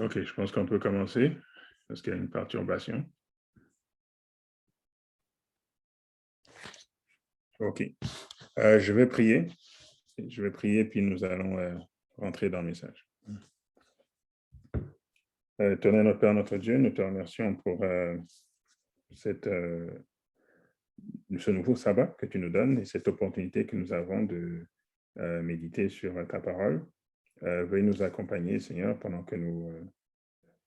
OK, je pense qu'on peut commencer parce qu'il y a une perturbation. OK. Je vais prier. Je vais prier, puis nous allons rentrer dans le message. Éternel notre Père, notre Dieu, nous te remercions pour cette, ce nouveau sabbat que tu nous donnes et cette opportunité que nous avons de méditer sur ta parole. Veuillez nous accompagner, Seigneur, pendant que nous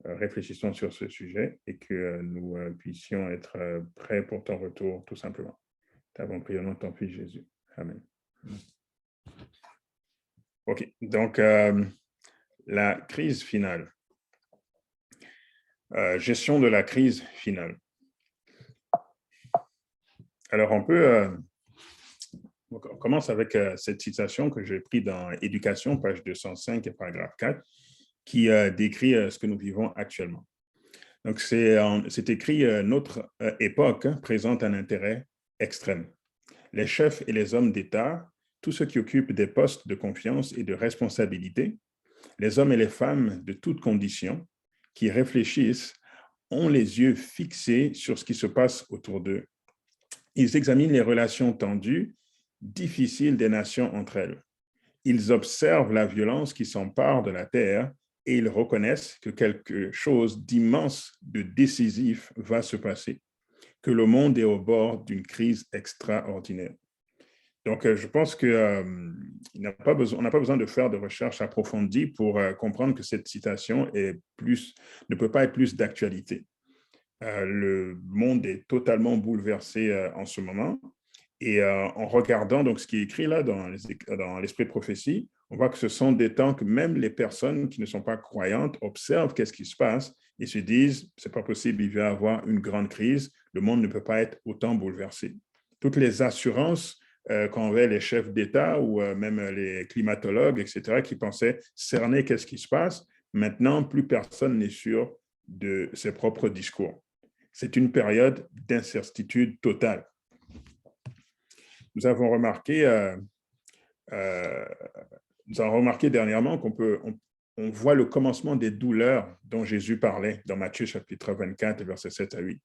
réfléchissons sur ce sujet et que nous puissions être prêts pour ton retour, tout simplement. Nous t'avons prié au nom de ton Fils Jésus. Amen. OK, donc la crise finale. Gestion de la crise finale. Alors, on commence avec cette citation que j'ai prise dans Éducation, page 205 et paragraphe 4, qui décrit ce que nous vivons actuellement. Donc, c'est écrit notre époque présente un intérêt extrême. Les chefs et les hommes d'État, tous ceux qui occupent des postes de confiance et de responsabilité, les hommes et les femmes de toutes conditions qui réfléchissent ont les yeux fixés sur ce qui se passe autour d'eux. Ils examinent les relations tendues, difficiles des nations entre elles. Ils observent la violence qui s'empare de la terre et ils reconnaissent que quelque chose d'immense, de décisif va se passer, que le monde est au bord d'une crise extraordinaire. Donc, je pense qu'on n'a pas besoin de faire de recherche approfondie pour comprendre que cette citation ne peut pas être plus d'actualité. Le monde est totalement bouleversé en ce moment. Et en regardant donc, ce qui est écrit là dans l'Esprit de prophétie, on voit que ce sont des temps que même les personnes qui ne sont pas croyantes observent qu'est-ce qui se passe et se disent, c'est pas possible, il va y avoir une grande crise, le monde ne peut pas être autant bouleversé. Toutes les assurances qu'envaient les chefs d'État ou même les climatologues, etc., qui pensaient cerner qu'est-ce qui se passe, maintenant, plus personne n'est sûr de ses propres discours. C'est une période d'incertitude totale. Nous avons remarqué dernièrement on voit le commencement des douleurs dont Jésus parlait dans Matthieu chapitre 24, versets 7 à 8.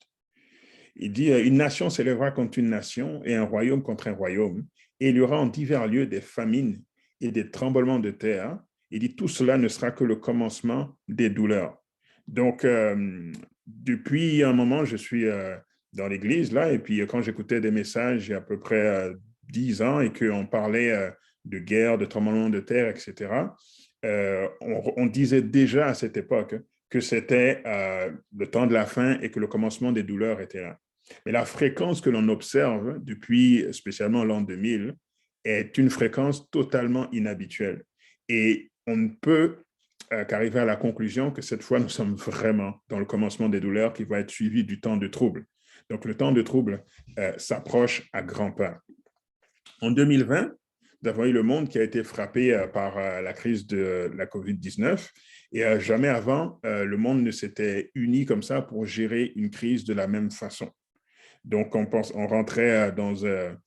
Il dit, une nation s'élèvera contre une nation et un royaume contre un royaume, et il y aura en divers lieux des famines et des tremblements de terre. Il dit, tout cela ne sera que le commencement des douleurs. Donc, depuis un moment, je suis dans l'église, là, et puis quand j'écoutais des messages il y a à peu près 10 ans et qu'on parlait de guerre, de tremblements de terre, etc., on disait déjà à cette époque que c'était le temps de la fin et que le commencement des douleurs était là. Mais la fréquence que l'on observe depuis spécialement l'an 2000 est une fréquence totalement inhabituelle. Et on ne peut qu'arriver à la conclusion que cette fois, nous sommes vraiment dans le commencement des douleurs qui va être suivi du temps de trouble. Donc, le temps de trouble s'approche à grands pas. En 2020, nous avons eu le monde qui a été frappé par la crise de la COVID-19 et jamais avant, le monde ne s'était uni comme ça pour gérer une crise de la même façon. Donc, on rentrait dans une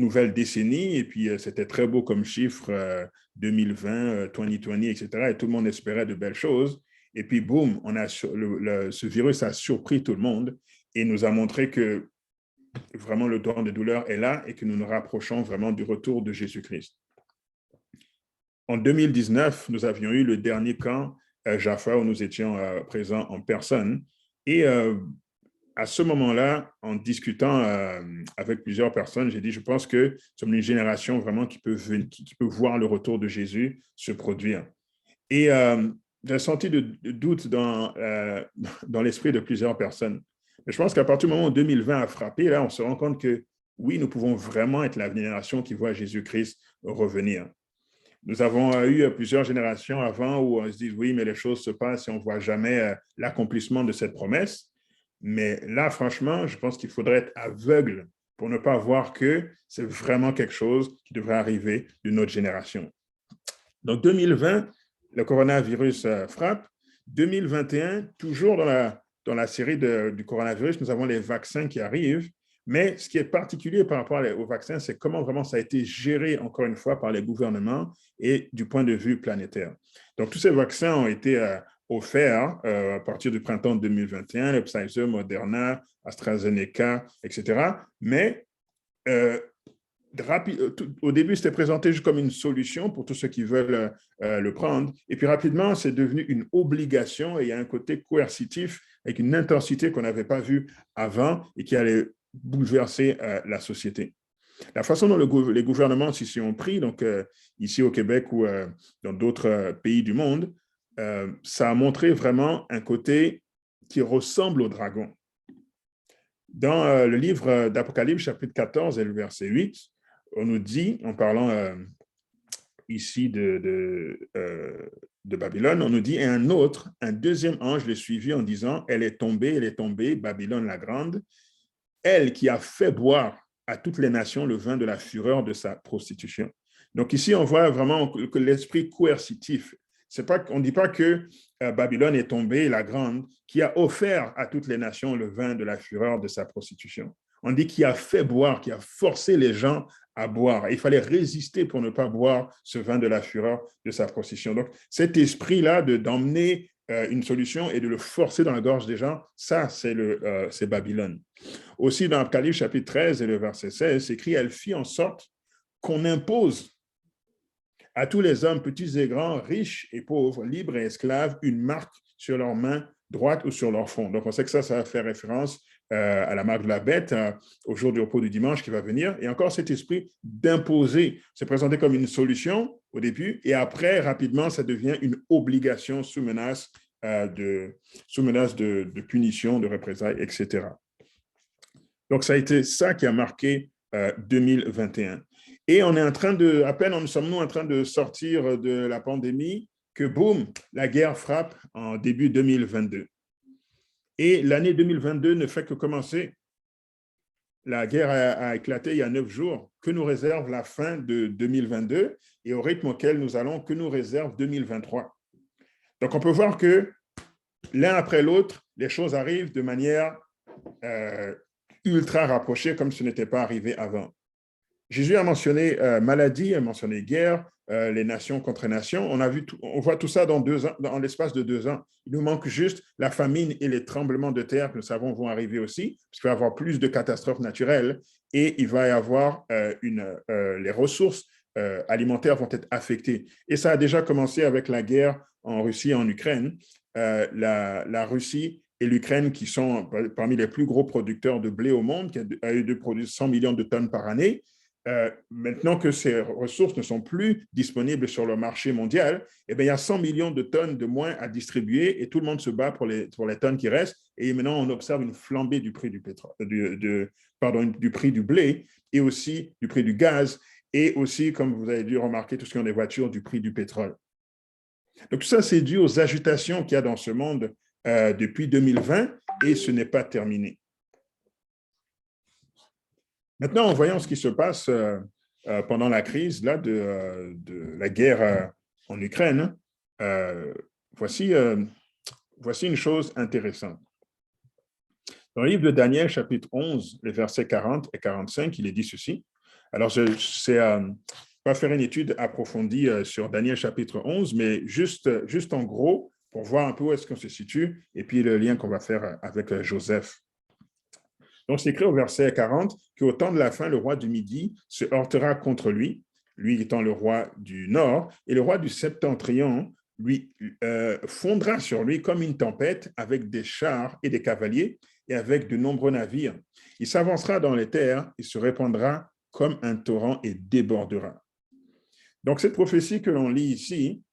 nouvelle décennie et puis c'était très beau comme chiffre 2020, 2020, etc. Et tout le monde espérait de belles choses. Et puis, boum, ce virus a surpris tout le monde et nous a montré que vraiment le temps de douleur est là et que nous nous rapprochons vraiment du retour de Jésus-Christ. En 2019, nous avions eu le dernier camp Jaffa où nous étions présents en personne et à ce moment-là, en discutant avec plusieurs personnes, j'ai dit, je pense que nous sommes une génération vraiment qui peut voir le retour de Jésus se produire. Et j'ai senti de doute dans l'esprit de plusieurs personnes. Mais je pense qu'à partir du moment où 2020 a frappé, là, on se rend compte que oui, nous pouvons vraiment être la génération qui voit Jésus-Christ revenir. Nous avons eu plusieurs générations avant où on se dit, oui, mais les choses se passent et on ne voit jamais l'accomplissement de cette promesse. Mais là, franchement, je pense qu'il faudrait être aveugle pour ne pas voir que c'est vraiment quelque chose qui devrait arriver de notre génération. Donc, 2020, le coronavirus frappe. 2021, toujours dans la série du coronavirus, nous avons les vaccins qui arrivent. Mais ce qui est particulier par rapport au vaccin, c'est comment vraiment ça a été géré, encore une fois, par les gouvernements et du point de vue planétaire. Donc, tous ces vaccins ont été offerts à partir du printemps 2021, le Pfizer, Moderna, AstraZeneca, etc. Mais au début, c'était présenté juste comme une solution pour tous ceux qui veulent le prendre. Et puis rapidement, c'est devenu une obligation et il y a un côté coercitif avec une intensité qu'on n'avait pas vue avant et qui allait bouleverser la société. La façon dont les gouvernements s'y sont pris, donc ici au Québec ou dans d'autres pays du monde, ça a montré vraiment un côté qui ressemble au dragon. Dans le livre d'Apocalypse, chapitre 14 et le verset 8, on nous dit, en parlant ici de Babylone, on nous dit, et un deuxième ange le suivit en disant, elle est tombée, Babylone la grande, elle qui a fait boire à toutes les nations le vin de la fureur de sa prostitution. Donc ici, on voit vraiment que l'esprit coercitif, on ne dit pas que Babylone est tombée, la grande, qui a offert à toutes les nations le vin de la fureur de sa prostitution. On dit qu'il a fait boire, qui a forcé les gens à boire. Il fallait résister pour ne pas boire ce vin de la fureur de sa prostitution. Donc, cet esprit-là d'emmener une solution et de le forcer dans la gorge des gens, ça, c'est Babylone. Aussi, dans Apocalypse chapitre 13 et le verset 16, c'est écrit, elle fit en sorte qu'on impose à tous les hommes, petits et grands, riches et pauvres, libres et esclaves, une marque sur leur main droite ou sur leur front. Donc, on sait que ça va faire référence à la marque de la bête, au jour du repos du dimanche qui va venir. Et encore cet esprit d'imposer, c'est présenté comme une solution au début, et après, rapidement, ça devient une obligation sous menace de punition, de représailles, etc. Donc, ça a été ça qui a marqué 2021. Et on est en train à peine sommes-nous en train de sortir de la pandémie, que boum, la guerre frappe en début 2022. Et l'année 2022 ne fait que commencer. La guerre a éclaté il y a 9 jours. Que nous réserve la fin de 2022 et au rythme auquel nous allons, que nous réserve 2023. Donc, on peut voir que l'un après l'autre, les choses arrivent de manière ultra rapprochée comme ce n'était pas arrivé avant. Jésus a mentionné maladie, a mentionné guerre, les nations contre nations. On voit tout ça dans l'espace de 2 ans. Il nous manque juste la famine et les tremblements de terre que nous savons vont arriver aussi, parce qu'il va y avoir plus de catastrophes naturelles et il va y avoir les ressources alimentaires vont être affectées. Et ça a déjà commencé avec la guerre en Russie et en Ukraine. La Russie et l'Ukraine, qui sont parmi les plus gros producteurs de blé au monde, qui a eu de produire 100 millions de tonnes par année. Maintenant que ces ressources ne sont plus disponibles sur le marché mondial, eh bien, il y a 100 millions de tonnes de moins à distribuer et tout le monde se bat pour les tonnes qui restent. Et maintenant, on observe une flambée du prix du pétrole, du prix du blé et aussi du prix du gaz et aussi, comme vous avez dû remarquer, tout ce qui est des voitures, du prix du pétrole. Donc, tout ça, c'est dû aux agitations qu'il y a dans ce monde depuis 2020 et ce n'est pas terminé. Maintenant, en voyant ce qui se passe pendant la crise là, de la guerre en Ukraine, voici une chose intéressante. Dans le livre de Daniel, chapitre 11, les versets 40 et 45, il est dit ceci. Alors, je ne vais pas faire une étude approfondie sur Daniel, chapitre 11, mais juste en gros, pour voir un peu où est-ce qu'on se situe, et puis le lien qu'on va faire avec Joseph. Donc, c'est écrit au verset 40 qu'au temps de la fin, le roi du Midi se heurtera contre lui, lui étant le roi du Nord, et le roi du Septentrion lui fondra sur lui comme une tempête avec des chars et des cavaliers et avec de nombreux navires. Il s'avancera dans les terres, il se répandra comme un torrent et débordera. Donc, cette prophétie que l'on lit ici,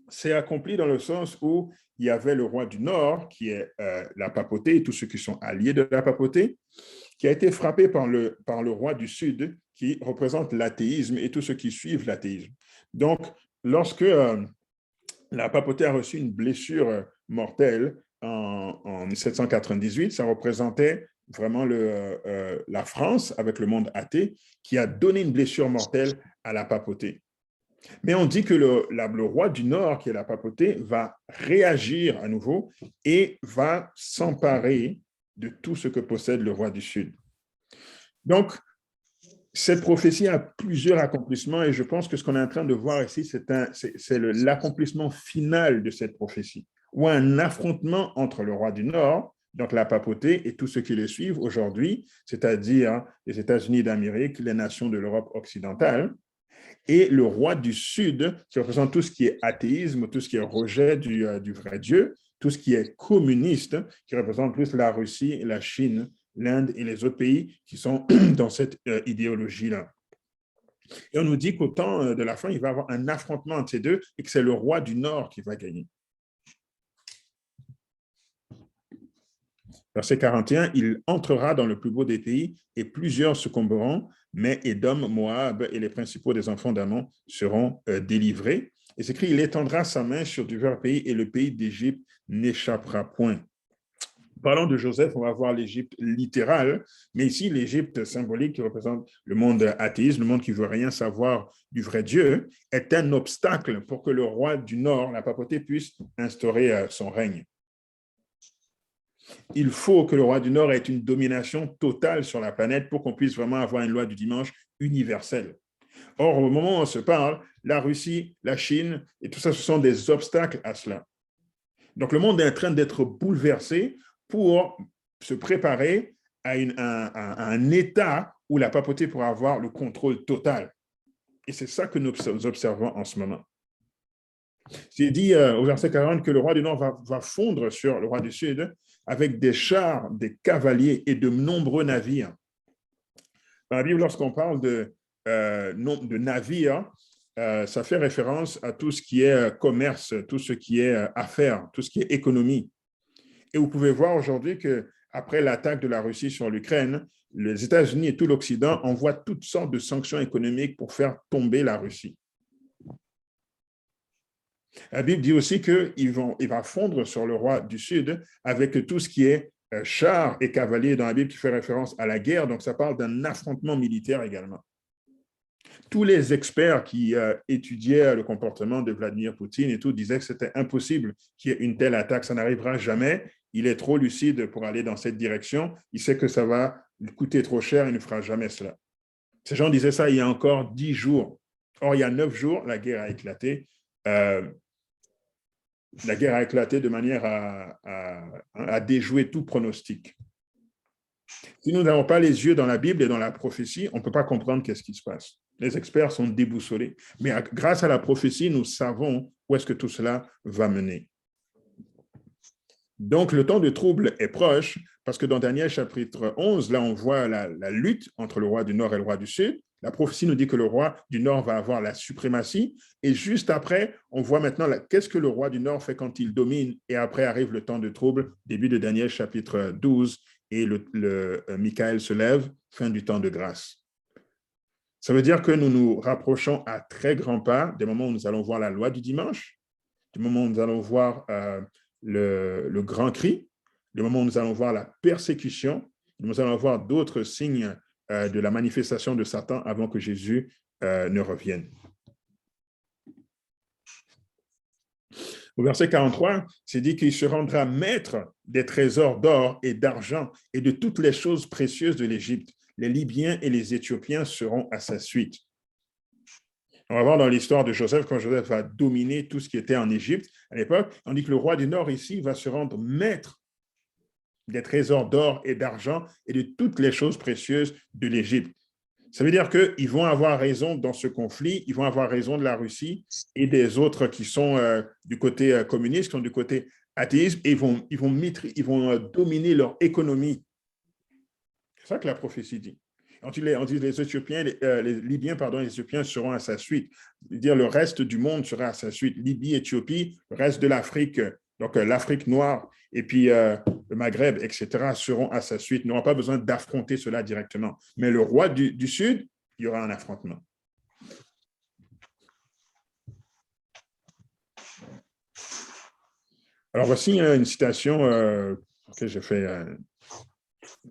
c'est accompli dans le sens où il y avait le roi du Nord, qui est la papauté, et tous ceux qui sont alliés de la papauté, qui a été frappé par le roi du Sud, qui représente l'athéisme et tous ceux qui suivent l'athéisme. Donc, lorsque la papauté a reçu une blessure mortelle en 1798, ça représentait vraiment la France, avec le monde athée, qui a donné une blessure mortelle à la papauté. Mais on dit que le roi du Nord, qui est la papauté, va réagir à nouveau et va s'emparer de tout ce que possède le roi du Sud. Donc, cette prophétie a plusieurs accomplissements et je pense que ce qu'on est en train de voir ici, c'est l'accomplissement final de cette prophétie, ou un affrontement entre le roi du Nord, donc la papauté, et tous ceux qui le suivent aujourd'hui, c'est-à-dire les États-Unis d'Amérique, les nations de l'Europe occidentale, et le roi du Sud, qui représente tout ce qui est athéisme, tout ce qui est rejet du vrai Dieu, tout ce qui est communiste, qui représente plus la Russie, la Chine, l'Inde et les autres pays qui sont dans cette idéologie-là. Et on nous dit qu'au temps de la fin, il va y avoir un affrontement entre ces deux et que c'est le roi du Nord qui va gagner. Verset 41, il entrera dans le plus beau des pays et plusieurs succomberont, mais Édom, Moab et les principaux des enfants d'Ammon seront délivrés. Et c'est écrit, il étendra sa main sur divers pays et le pays d'Égypte n'échappera point. Parlant de Joseph, on va voir l'Égypte littérale, mais ici, l'Égypte symbolique qui représente le monde athéiste, le monde qui ne veut rien savoir du vrai Dieu, est un obstacle pour que le roi du Nord, la papauté, puisse instaurer son règne. Il faut que le roi du Nord ait une domination totale sur la planète pour qu'on puisse vraiment avoir une loi du dimanche universelle. Or, au moment où on se parle, la Russie, la Chine et tout ça, ce sont des obstacles à cela. Donc, le monde est en train d'être bouleversé pour se préparer à un état où la papauté pourra avoir le contrôle total. Et c'est ça que nous observons en ce moment. C'est dit au verset 40 que le roi du Nord va fondre sur le roi du Sud avec des chars, des cavaliers et de nombreux navires. Dans la Bible, lorsqu'on parle de navires, ça fait référence à tout ce qui est commerce, tout ce qui est affaires, tout ce qui est économie. Et vous pouvez voir aujourd'hui qu'après l'attaque de la Russie sur l'Ukraine, les États-Unis et tout l'Occident envoient toutes sortes de sanctions économiques pour faire tomber la Russie. La Bible dit aussi qu'il va fondre sur le roi du Sud avec tout ce qui est chars et cavaliers dans la Bible qui fait référence à la guerre. Donc, ça parle d'un affrontement militaire également. Tous les experts qui étudiaient le comportement de Vladimir Poutine et tout disaient que c'était impossible qu'il y ait une telle attaque. Ça n'arrivera jamais. Il est trop lucide pour aller dans cette direction. Il sait que ça va lui coûter trop cher. Il ne fera jamais cela. Ces gens disaient ça il y a encore 10 jours. Or, il y a 9 jours, la guerre a éclaté. La guerre a éclaté de manière à déjouer tout pronostic. Si nous n'avons pas les yeux dans la Bible et dans la prophétie, on ne peut pas comprendre qu'est-ce qui se passe. Les experts sont déboussolés. Mais grâce à la prophétie, nous savons où est-ce que tout cela va mener. Donc, le temps de trouble est proche parce que dans Daniel chapitre 11, là, on voit la lutte entre le roi du Nord et le roi du Sud. La prophétie nous dit que le roi du Nord va avoir la suprématie. Et juste après, on voit maintenant qu'est-ce que le roi du Nord fait quand il domine. Et après arrive le temps de trouble, début de Daniel chapitre 12, et Michael se lève, fin du temps de grâce. Ça veut dire que nous nous rapprochons à très grands pas des moments où nous allons voir la loi du dimanche, du moment où nous allons voir le grand cri, du moment où nous allons voir la persécution, nous allons voir d'autres signes de la manifestation de Satan avant que Jésus ne revienne. Au verset 43, c'est dit qu'il se rendra maître des trésors d'or et d'argent et de toutes les choses précieuses de l'Égypte. Les Libyens et les Éthiopiens seront à sa suite. On va voir dans l'histoire de Joseph, quand Joseph va dominer tout ce qui était en Égypte à l'époque, on dit que le roi du Nord ici va se rendre maître des trésors d'or et d'argent et de toutes les choses précieuses de l'Égypte. Ça veut dire qu'ils vont avoir raison dans ce conflit, ils vont avoir raison de la Russie et des autres qui sont du côté communiste, qui sont du côté athéisme, et ils vont dominer leur économie. C'est ça que la prophétie dit. On dit les Éthiopiens, les Libyens, les Éthiopiens seront à sa suite. Dire le reste du monde sera à sa suite. Libye, Éthiopie, le reste de l'Afrique, donc l'Afrique noire et puis le Maghreb, etc., seront à sa suite. Ils n'auront pas besoin d'affronter cela directement. Mais le roi du Sud, il y aura un affrontement. Alors voici une citation que j'ai fait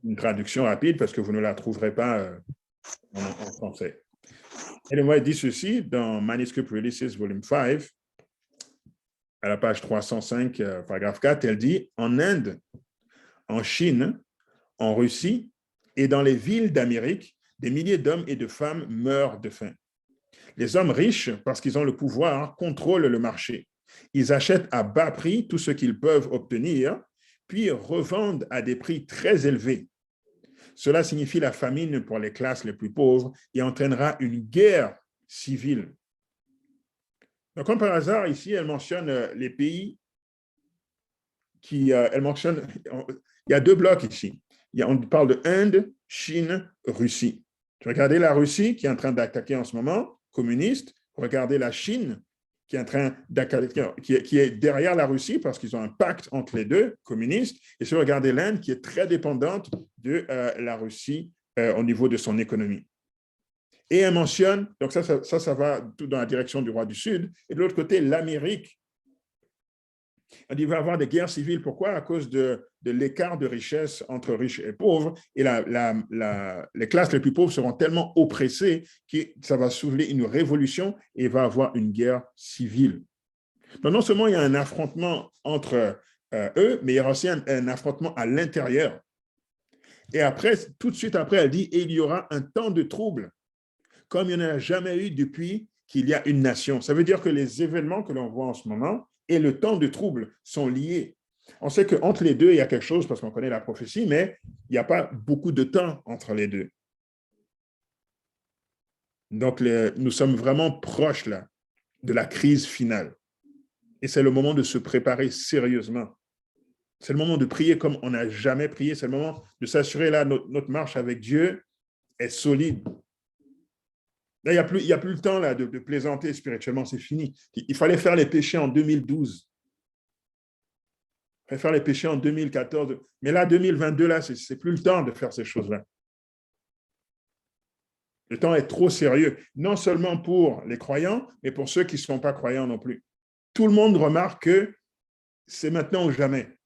une traduction rapide parce que vous ne la trouverez pas en français. Et le mot dit ceci dans Manuscript Releases Volume 5, à la page 305, paragraphe 4, elle dit « En Inde, en Chine, en Russie Et dans les villes d'Amérique, des milliers d'hommes et de femmes meurent de faim. Les hommes riches, parce qu'ils ont le pouvoir, contrôlent le marché. Ils achètent à bas prix tout ce qu'ils peuvent obtenir, puis revendent à des prix très élevés. Cela signifie la famine pour les classes les plus pauvres et entraînera une guerre civile. Donc, comme par hasard, ici, elle mentionne les pays elle mentionne, il y a deux blocs ici. On parle de Inde, Chine, Russie. Regardez la Russie qui est en train d'attaquer en ce moment, communiste. Regardez la Chine qui est en train d'attaquer, qui est derrière la Russie parce qu'ils ont un pacte entre les deux, communistes. Et si vous regardez l'Inde qui est très dépendante de la Russie au niveau de son économie. Et elle mentionne, donc ça va tout dans la direction du roi du Sud. Et de l'autre côté, l'Amérique. Il va y avoir des guerres civiles. Pourquoi? À cause de l'écart de richesse entre riches et pauvres. Et les classes les plus pauvres seront tellement oppressées que ça va soulever une révolution et il va y avoir une guerre civile. Donc, non seulement il y a un affrontement entre eux, mais il y aura aussi un affrontement à l'intérieur. Et après, tout de suite après, elle dit, et il y aura un temps de trouble, comme il n'y en a jamais eu depuis qu'il y a une nation. Ça veut dire que les événements que l'on voit en ce moment et le temps de trouble sont liés. On sait qu'entre les deux, il y a quelque chose parce qu'on connaît la prophétie, mais il n'y a pas beaucoup de temps entre les deux. Donc, nous sommes vraiment proches là, de la crise finale. Et c'est le moment de se préparer sérieusement. C'est le moment de prier comme on n'a jamais prié. C'est le moment de s'assurer là, notre marche avec Dieu est solide. Là, il n'y a plus le temps là, de plaisanter spirituellement, c'est fini. Il fallait faire les péchés en 2012. Il fallait faire les péchés en 2014. Mais là, 2022, là, c'est plus le temps de faire ces choses-là. Le temps est trop sérieux, non seulement pour les croyants, mais pour ceux qui ne sont pas croyants non plus. Tout le monde remarque que c'est maintenant ou jamais.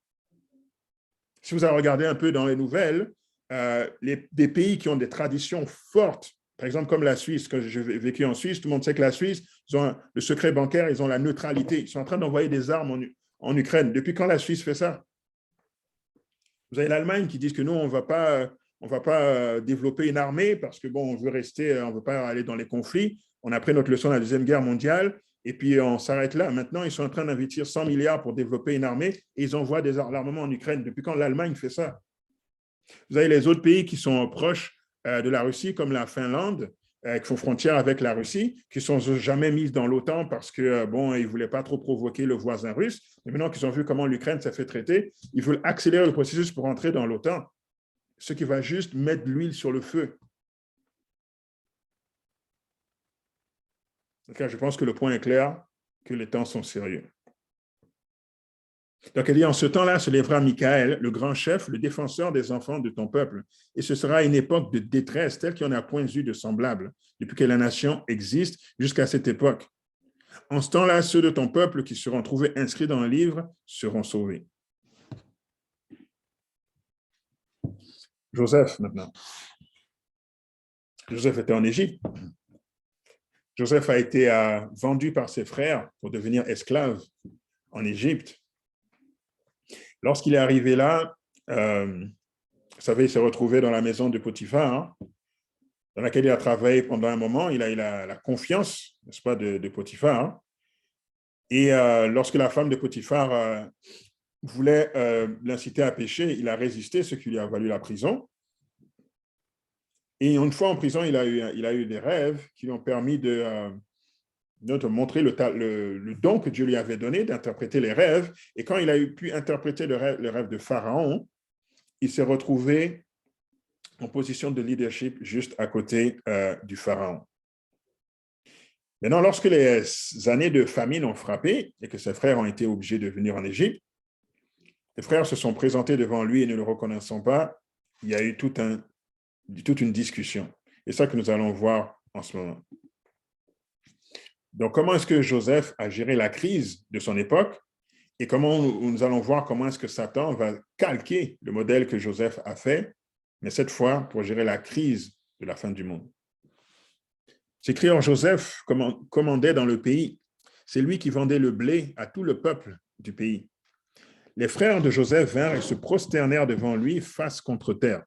Si vous avez regardé un peu dans les nouvelles, des pays qui ont des traditions fortes, par exemple comme la Suisse, quand j'ai vécu en Suisse, tout le monde sait que la Suisse, ils ont le secret bancaire, ils ont la neutralité. Ils sont en train d'envoyer des armes en Ukraine. Depuis quand la Suisse fait ça? Vous avez l'Allemagne qui dit que nous, on ne va pas développer une armée parce que, bon, on veut rester, on ne veut pas aller dans les conflits. On a pris notre leçon de la Deuxième Guerre mondiale et puis on s'arrête là. Maintenant, ils sont en train d'investir 100 milliards pour développer une armée et ils envoient des armements en Ukraine. Depuis quand l'Allemagne fait ça? Vous avez les autres pays qui sont proches de la Russie, comme la Finlande, qui font frontière avec la Russie, qui ne sont jamais mises dans l'OTAN parce que, bon, ils ne voulaient pas trop provoquer le voisin russe. Mais maintenant qu'ils ont vu comment l'Ukraine s'est fait traiter, ils veulent accélérer le processus pour entrer dans l'OTAN, ce qui va juste mettre l'huile sur le feu. Donc, je pense que le point est clair, que les temps sont sérieux. Donc, elle dit, en ce temps-là se lèvera Michaël, le grand chef, le défenseur des enfants de ton peuple. Et ce sera une époque de détresse, telle qu'il n'y en a point eu de semblable, depuis que la nation existe jusqu'à cette époque. En ce temps-là, ceux de ton peuple qui seront trouvés inscrits dans le livre seront sauvés. Joseph, maintenant. Joseph était en Égypte. Joseph a été vendu par ses frères pour devenir esclave en Égypte. Lorsqu'il est arrivé là, vous savez, il s'est retrouvé dans la maison de Potiphar, dans laquelle il a travaillé pendant un moment. Il a eu la confiance, n'est-ce pas, de Potiphar. Et lorsque la femme de Potiphar voulait l'inciter à pécher, il a résisté, ce qui lui a valu la prison. Et une fois en prison, il a eu des rêves qui lui ont permis de montrer le don que Dieu lui avait donné d'interpréter les rêves. Et quand il a pu interpréter le rêve de Pharaon, il s'est retrouvé en position de leadership juste à côté du Pharaon. Maintenant, lorsque les années de famine ont frappé et que ses frères ont été obligés de venir en Égypte, les frères se sont présentés devant lui et ne le reconnaissant pas, il y a eu toute une discussion. Et c'est ça que nous allons voir en ce moment. Donc, comment est-ce que Joseph a géré la crise de son époque et comment nous allons voir comment est-ce que Satan va calquer le modèle que Joseph a fait, mais cette fois pour gérer la crise de la fin du monde. C'est écrit, Joseph commandait dans le pays. C'est lui qui vendait le blé à tout le peuple du pays. Les frères de Joseph vinrent et se prosternèrent devant lui face contre terre.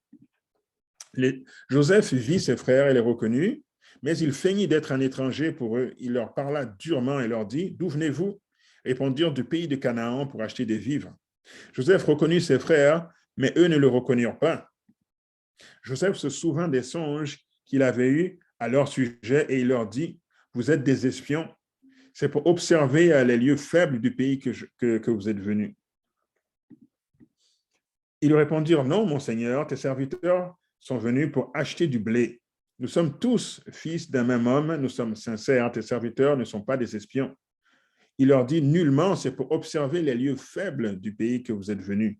Joseph vit ses frères et les reconnut, mais il feignit d'être un étranger pour eux. Il leur parla durement et leur dit, « D'où venez-vous » Répondirent, « Du pays de Canaan pour acheter des vivres. » Joseph reconnut ses frères, mais eux ne le reconnurent pas. Joseph se souvint des songes qu'il avait eus à leur sujet et il leur dit, « Vous êtes des espions. C'est pour observer les lieux faibles du pays que vous êtes venus. » Ils lui répondirent, « Non, mon Seigneur, tes serviteurs sont venus pour acheter du blé. Nous sommes tous fils d'un même homme, nous sommes sincères, tes serviteurs ne sont pas des espions. » Il leur dit, « Nullement, c'est pour observer les lieux faibles du pays que vous êtes venus. »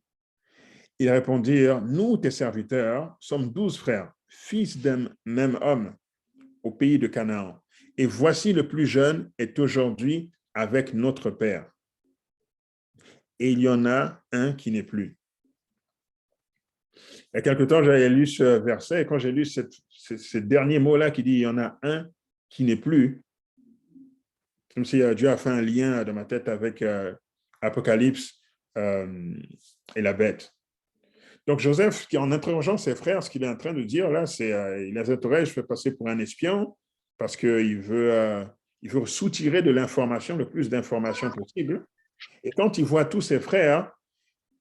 Ils répondirent, « Nous, tes serviteurs, sommes 12 frères, fils d'un même homme, au pays de Canaan. Et voici le plus jeune est aujourd'hui avec notre père. Et il y en a un qui n'est plus. » Il y a quelque temps, j'avais lu ce verset, et quand j'ai lu ces derniers mots-là qui dit « il y en a un qui n'est plus », comme si Dieu a fait un lien dans ma tête avec Apocalypse et la bête. Donc Joseph, en interrogeant ses frères, ce qu'il est en train de dire là, c'est il les interroge, je fais passer pour un espion, parce qu'il veut soutirer de l'information, le plus d'informations possible. Et quand il voit tous ses frères,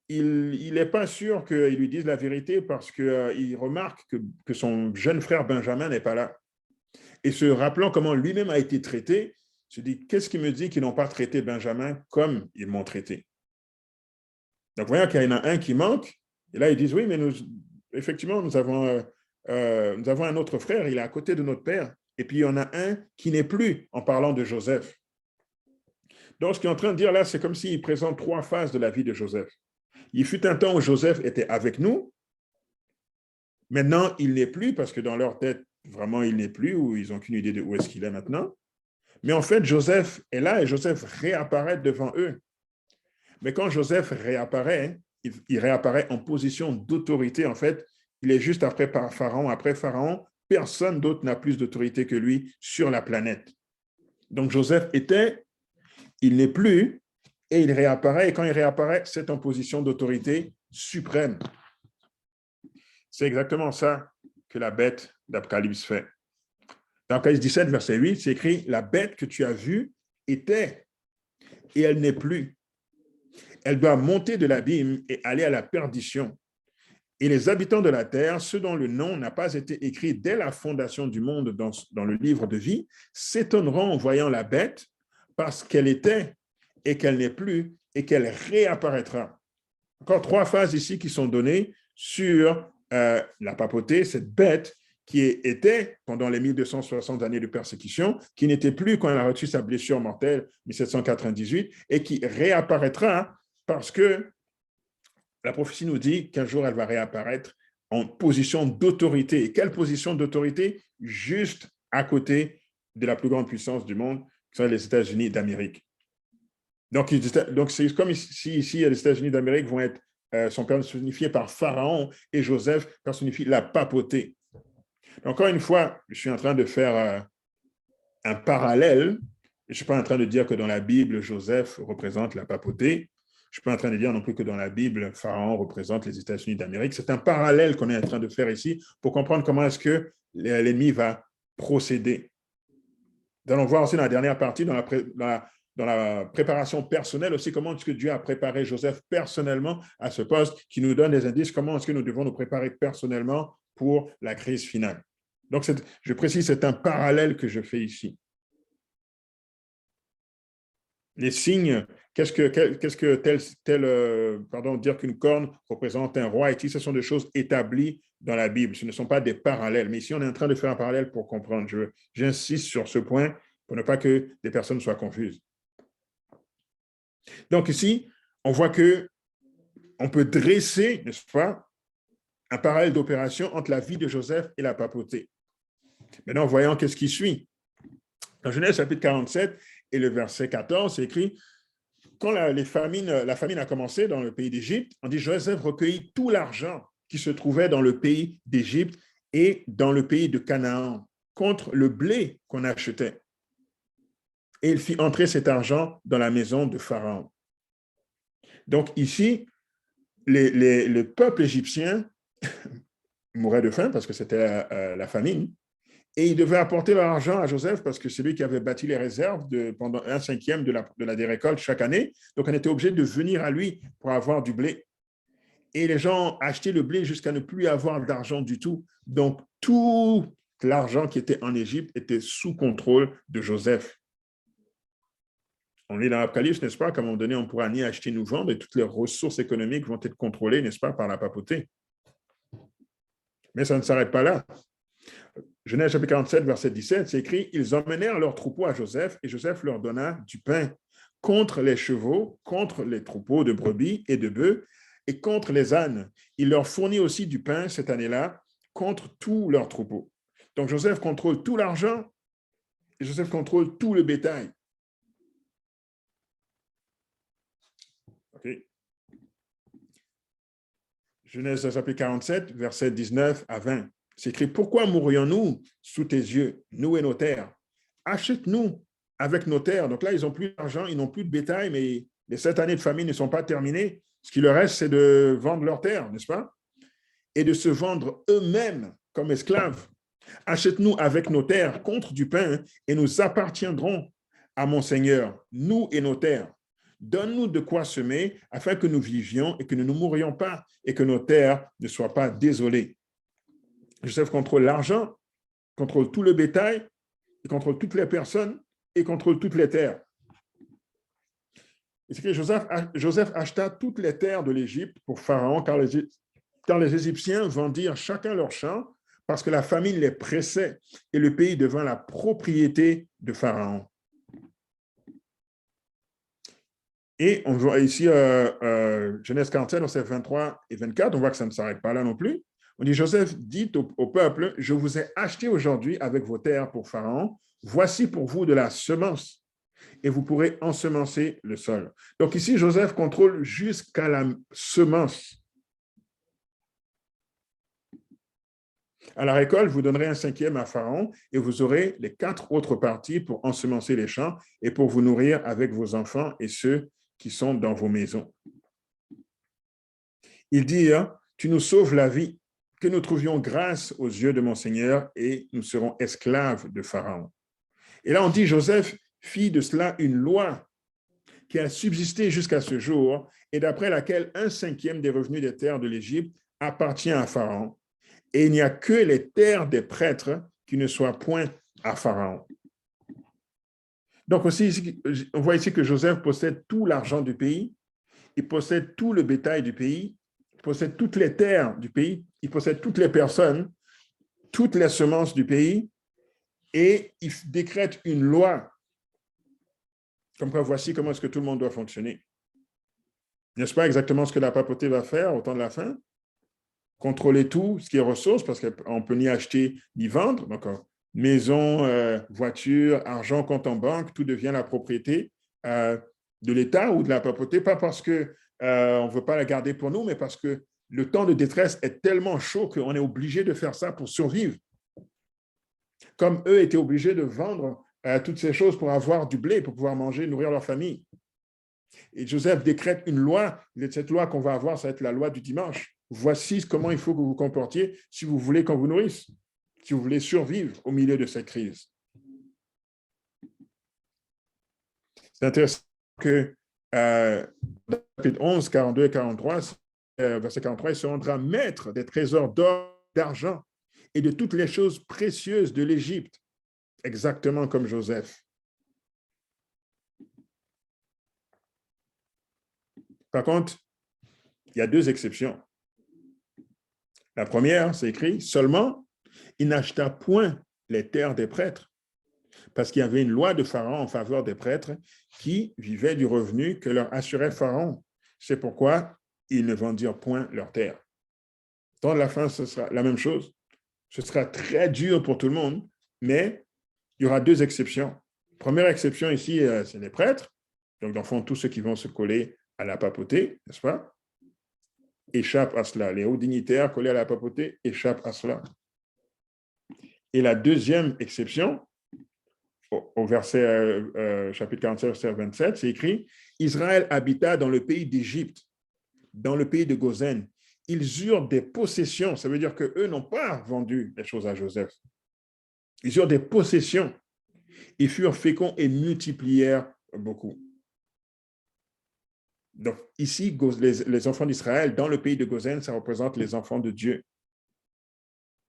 il n'est pas sûr qu'ils lui disent la vérité parce qu'il remarque que son jeune frère Benjamin n'est pas là. Et se rappelant comment lui-même a été traité, il se dit, qu'est-ce qui me dit qu'ils n'ont pas traité Benjamin comme ils m'ont traité? Donc, voyons qu'il y en a un qui manque. Et là, ils disent, oui, mais effectivement, nous avons un autre frère, il est à côté de notre père. Et puis, il y en a un qui n'est plus, en parlant de Joseph. Donc, ce qu'il est en train de dire là, c'est comme s'il présente 3 phases de la vie de Joseph. Il fut un temps où Joseph était avec nous. Maintenant, il n'est plus, parce que dans leur tête, vraiment, il n'est plus, ou ils n'ont qu'une idée de où est-ce qu'il est maintenant. Mais en fait, Joseph est là et Joseph réapparaît devant eux. Mais quand Joseph réapparaît, il réapparaît en position d'autorité. En fait, il est juste après Pharaon. Après Pharaon, personne d'autre n'a plus d'autorité que lui sur la planète. Donc, Joseph était, il n'est plus, et il réapparaît. Et quand il réapparaît, c'est en position d'autorité suprême. C'est exactement ça que la bête d'Apocalypse fait. Dans Apocalypse 17, verset 8, c'est écrit « La bête que tu as vue était, et elle n'est plus. Elle doit monter de l'abîme et aller à la perdition. Et les habitants de la terre, ceux dont le nom n'a pas été écrit dès la fondation du monde dans le livre de vie, s'étonneront en voyant la bête parce qu'elle était et qu'elle n'est plus et qu'elle réapparaîtra. » Encore 3 phases ici qui sont données sur la papauté, cette bête qui était pendant les 1260 années de persécution, qui n'était plus quand elle a reçu sa blessure mortelle, 1798, et qui réapparaîtra parce que la prophétie nous dit qu'un jour, elle va réapparaître en position d'autorité. Et quelle position d'autorité? Juste à côté de la plus grande puissance du monde, qui sont les États-Unis d'Amérique. Donc, c'est comme si ici, les États-Unis d'Amérique sont personnifiés par Pharaon et Joseph personnifie la papauté. Encore une fois, je suis en train de faire un parallèle. Je ne suis pas en train de dire que dans la Bible, Joseph représente la papauté. Je ne suis pas en train de dire non plus que dans la Bible, Pharaon représente les États-Unis d'Amérique. C'est un parallèle qu'on est en train de faire ici pour comprendre comment est-ce que l'ennemi va procéder. Nous allons voir aussi dans la dernière partie, dans la préparation personnelle aussi, comment est-ce que Dieu a préparé Joseph personnellement à ce poste, qui nous donne des indices, comment est-ce que nous devons nous préparer personnellement pour la crise finale. Donc, je précise, c'est un parallèle que je fais ici. Les signes, qu'est-ce que dire qu'une corne représente un roi, et ce sont des choses établies dans la Bible. Ce ne sont pas des parallèles. Mais ici, on est en train de faire un parallèle pour comprendre. J'insiste sur ce point pour ne pas que des personnes soient confuses. Donc ici, on voit qu'on peut dresser, n'est-ce pas, un parallèle d'opération entre la vie de Joseph et la papauté. Maintenant, voyons qu'est-ce qui suit. Dans Genèse chapitre 47 et le verset 14, c'est écrit, quand la famine a commencé dans le pays d'Égypte, on dit Joseph recueillit tout l'argent qui se trouvait dans le pays d'Égypte et dans le pays de Canaan contre le blé qu'on achetait. Et il fit entrer cet argent dans la maison de Pharaon. Donc ici, le peuple égyptien mouraient de faim parce que c'était la famine. Et ils devaient apporter leur argent à Joseph parce que c'est lui qui avait bâti les réserves pendant 1/5 de la récolte chaque année. Donc, on était obligé de venir à lui pour avoir du blé. Et les gens achetaient le blé jusqu'à ne plus avoir d'argent du tout. Donc, tout l'argent qui était en Égypte était sous contrôle de Joseph. On lit dans l'Apocalypse, n'est-ce pas, qu'à un moment donné, on ne pourra ni acheter ni vendre et toutes les ressources économiques vont être contrôlées, n'est-ce pas, par la papauté. Mais ça ne s'arrête pas là. Genèse chapitre 47, verset 17, c'est écrit « Ils emmenèrent leurs troupeaux à Joseph et Joseph leur donna du pain contre les chevaux, contre les troupeaux de brebis et de bœufs et contre les ânes. Il leur fournit aussi du pain cette année-là contre tous leurs troupeaux. » Donc Joseph contrôle tout l'argent et Joseph contrôle tout le bétail. Okay. Genèse chapitre 47, verset 19 à 20. C'est écrit « Pourquoi mourrions-nous sous tes yeux, nous et nos terres? Achète-nous avec nos terres. » Donc là, ils n'ont plus d'argent, ils n'ont plus de bétail, mais les 7 années de famine ne sont pas terminées. Ce qui leur reste, c'est de vendre leurs terres, n'est-ce pas? Et de se vendre eux-mêmes comme esclaves. Achète-nous avec nos terres contre du pain et nous appartiendrons à mon Seigneur, nous et nos terres. Donne-nous de quoi semer afin que nous vivions et que nous ne mourions pas et que nos terres ne soient pas désolées. Joseph contrôle l'argent, contrôle tout le bétail, il contrôle toutes les personnes et contrôle toutes les terres. C'est que Joseph acheta toutes les terres de l'Égypte pour Pharaon, car les Égyptiens vendirent chacun leur champ parce que la famine les pressait et le pays devint la propriété de Pharaon. Et on voit ici, Genèse 47, verset 23 et 24, on voit que ça ne s'arrête pas là non plus. On dit, Joseph dit au peuple, « Je vous ai acheté aujourd'hui avec vos terres pour Pharaon. Voici pour vous de la semence et vous pourrez ensemencer le sol. » Donc ici, Joseph contrôle jusqu'à la semence. À la récolte, vous donnerez 1/5 à Pharaon et vous aurez les 4 autres parties pour ensemencer les champs et pour vous nourrir avec vos enfants et ceux qui sont dans vos maisons. Il dit, « Tu nous sauves la vie, que nous trouvions grâce aux yeux de mon Seigneur et nous serons esclaves de Pharaon. » Et là, on dit, Joseph fit de cela une loi qui a subsisté jusqu'à ce jour et d'après laquelle 1/5 des revenus des terres de l'Égypte appartient à Pharaon. Et il n'y a que les terres des prêtres qui ne soient point à Pharaon. Donc aussi, on voit ici que Joseph possède tout l'argent du pays, il possède tout le bétail du pays, il possède toutes les terres du pays, il possède toutes les personnes, toutes les semences du pays, et il décrète une loi. Comme quoi, voici comment est-ce que tout le monde doit fonctionner. N'est-ce pas exactement ce que la papauté va faire au temps de la fin? Contrôler tout ce qui est ressources, parce qu'on ne peut ni acheter ni vendre. Donc, maison, voiture, argent, compte en banque, tout devient la propriété de l'État ou de la papauté, pas parce qu'on ne veut pas la garder pour nous, mais parce que le temps de détresse est tellement chaud qu'on est obligé de faire ça pour survivre. Comme eux étaient obligés de vendre toutes ces choses pour avoir du blé, pour pouvoir manger, nourrir leur famille. Et Joseph décrète une loi, cette loi qu'on va avoir, ça va être la loi du dimanche. Voici comment il faut que vous vous comportiez si vous voulez qu'on vous nourrisse, si vous voulez survivre au milieu de cette crise. C'est intéressant que chapitre 11, 42 et 43, verset 43, il se rendra maître des trésors d'or, d'argent et de toutes les choses précieuses de l'Égypte, exactement comme Joseph. Par contre, il y a 2 exceptions. La première, c'est écrit, seulement, il n'acheta point les terres des prêtres, parce qu'il y avait une loi de Pharaon en faveur des prêtres qui vivaient du revenu que leur assurait Pharaon. C'est pourquoi ils ne vendirent point leurs terres. Dans la fin, ce sera la même chose. Ce sera très dur pour tout le monde, mais il y aura 2 exceptions. Première exception ici, c'est les prêtres, donc dans le fond, tous ceux qui vont se coller à la papauté, n'est-ce pas? Échappent à cela. Les hauts dignitaires collés à la papauté échappent à cela. Et la deuxième exception, au verset, chapitre 47, verset 27, c'est écrit « Israël habita dans le pays d'Égypte, dans le pays de Gozen. ils eurent des possessions. Ça veut dire qu'eux n'ont pas vendu les choses à Joseph. Ils eurent des possessions. Ils furent féconds et multiplièrent beaucoup. Donc, ici, les enfants d'Israël, dans le pays de Gozen, ça représente les enfants de Dieu.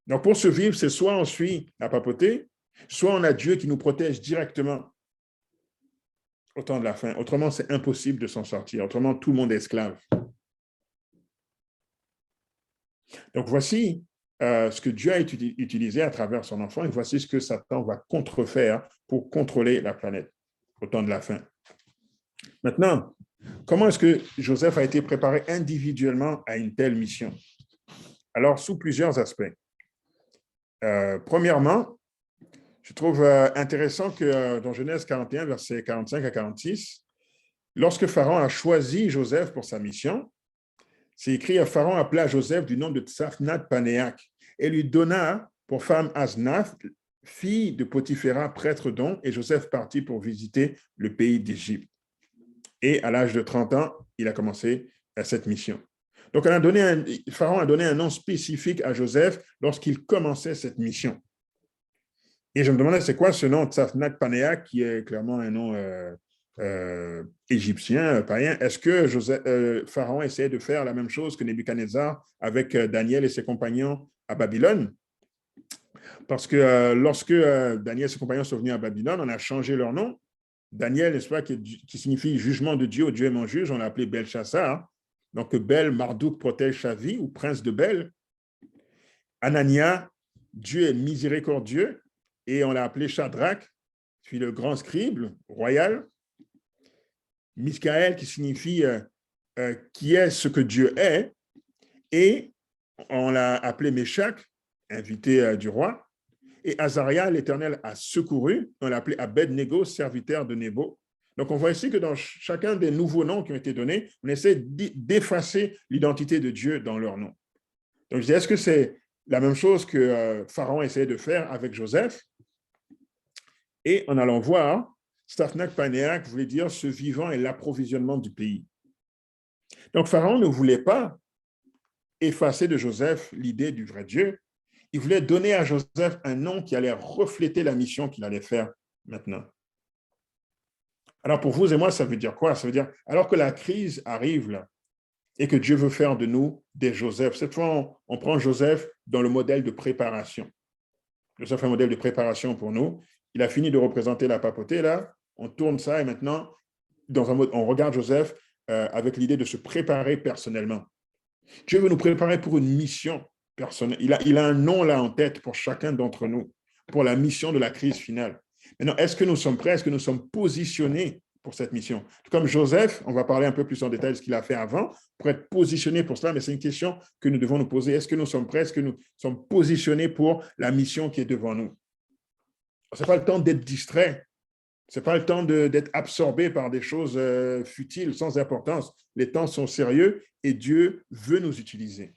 Donc, pour survivre, c'est soit on suit la papauté, soit on a Dieu qui nous protège directement au temps de la fin. Autrement, c'est impossible de s'en sortir. Autrement, tout le monde est esclave. Donc, voici ce que Dieu a utilisé à travers son enfant et voici ce que Satan va contrefaire pour contrôler la planète au temps de la fin. Maintenant, comment est-ce que Joseph a été préparé individuellement à une telle mission? Alors, sous plusieurs aspects. Premièrement, je trouve intéressant que dans Genèse 41, versets 45 à 46, lorsque Pharaon a choisi Joseph pour sa mission, c'est écrit, Pharaon appela Joseph du nom de Tsaphnath-Panéach et lui donna pour femme Asnath, fille de Potiphéra, prêtre d'On, et Joseph partit pour visiter le pays d'Égypte. Et à l'âge de 30 ans, il a commencé cette mission. Donc, Pharaon a donné un nom spécifique à Joseph lorsqu'il commençait cette mission. Et je me demandais, c'est quoi ce nom, Tsaphnath-Panéach, qui est clairement un nom égyptien, païen? Est-ce que Pharaon essayait de faire la même chose que Nebuchadnezzar avec Daniel et ses compagnons à Babylone? Parce que lorsque Daniel et ses compagnons sont venus à Babylone, on a changé leur nom. Daniel, n'est-ce pas, qui signifie jugement de Dieu, Dieu est mon juge, on l'a appelé Belchassar. Donc, Bel, Marduk protège sa vie, ou prince de Bel. Anania, Dieu est miséricordieux, et on l'a appelé Shadrach, puis le grand scribe royal. Michaël, qui signifie qui est ce que Dieu est, et on l'a appelé Méshach, invité du roi. Et Azaria, l'Éternel a secouru, on l'a appelé Abed-Nego, serviteur de Nébo. Donc, on voit ici que dans chacun des nouveaux noms qui ont été donnés, on essaie d'effacer l'identité de Dieu dans leur nom. Donc, je dis, est-ce que c'est la même chose que Pharaon essayait de faire avec Joseph? Et en allant voir, Tsaphnath-Panéach voulait dire ce vivant et l'approvisionnement du pays. Donc, Pharaon ne voulait pas effacer de Joseph l'idée du vrai Dieu. Il voulait donner à Joseph un nom qui allait refléter la mission qu'il allait faire maintenant. Alors, pour vous et moi, ça veut dire quoi? Ça veut dire, alors que la crise arrive là, et que Dieu veut faire de nous des Joseph, cette fois, on prend Joseph dans le modèle de préparation. Joseph est un modèle de préparation pour nous. Il a fini de représenter la papauté, là. On tourne ça et maintenant, on regarde Joseph avec l'idée de se préparer personnellement. Dieu veut nous préparer pour une mission personnelle. Il a un nom là en tête pour chacun d'entre nous, pour la mission de la crise finale. Maintenant, est-ce que nous sommes prêts? Est-ce que nous sommes positionnés pour cette mission? Comme Joseph, on va parler un peu plus en détail de ce qu'il a fait avant, pour être positionné pour cela, mais c'est une question que nous devons nous poser. Est-ce que nous sommes prêts? Est-ce que nous sommes positionnés pour la mission qui est devant nous? Ce n'est pas le temps d'être distrait. Ce n'est pas le temps d'être absorbé par des choses futiles, sans importance. Les temps sont sérieux et Dieu veut nous utiliser.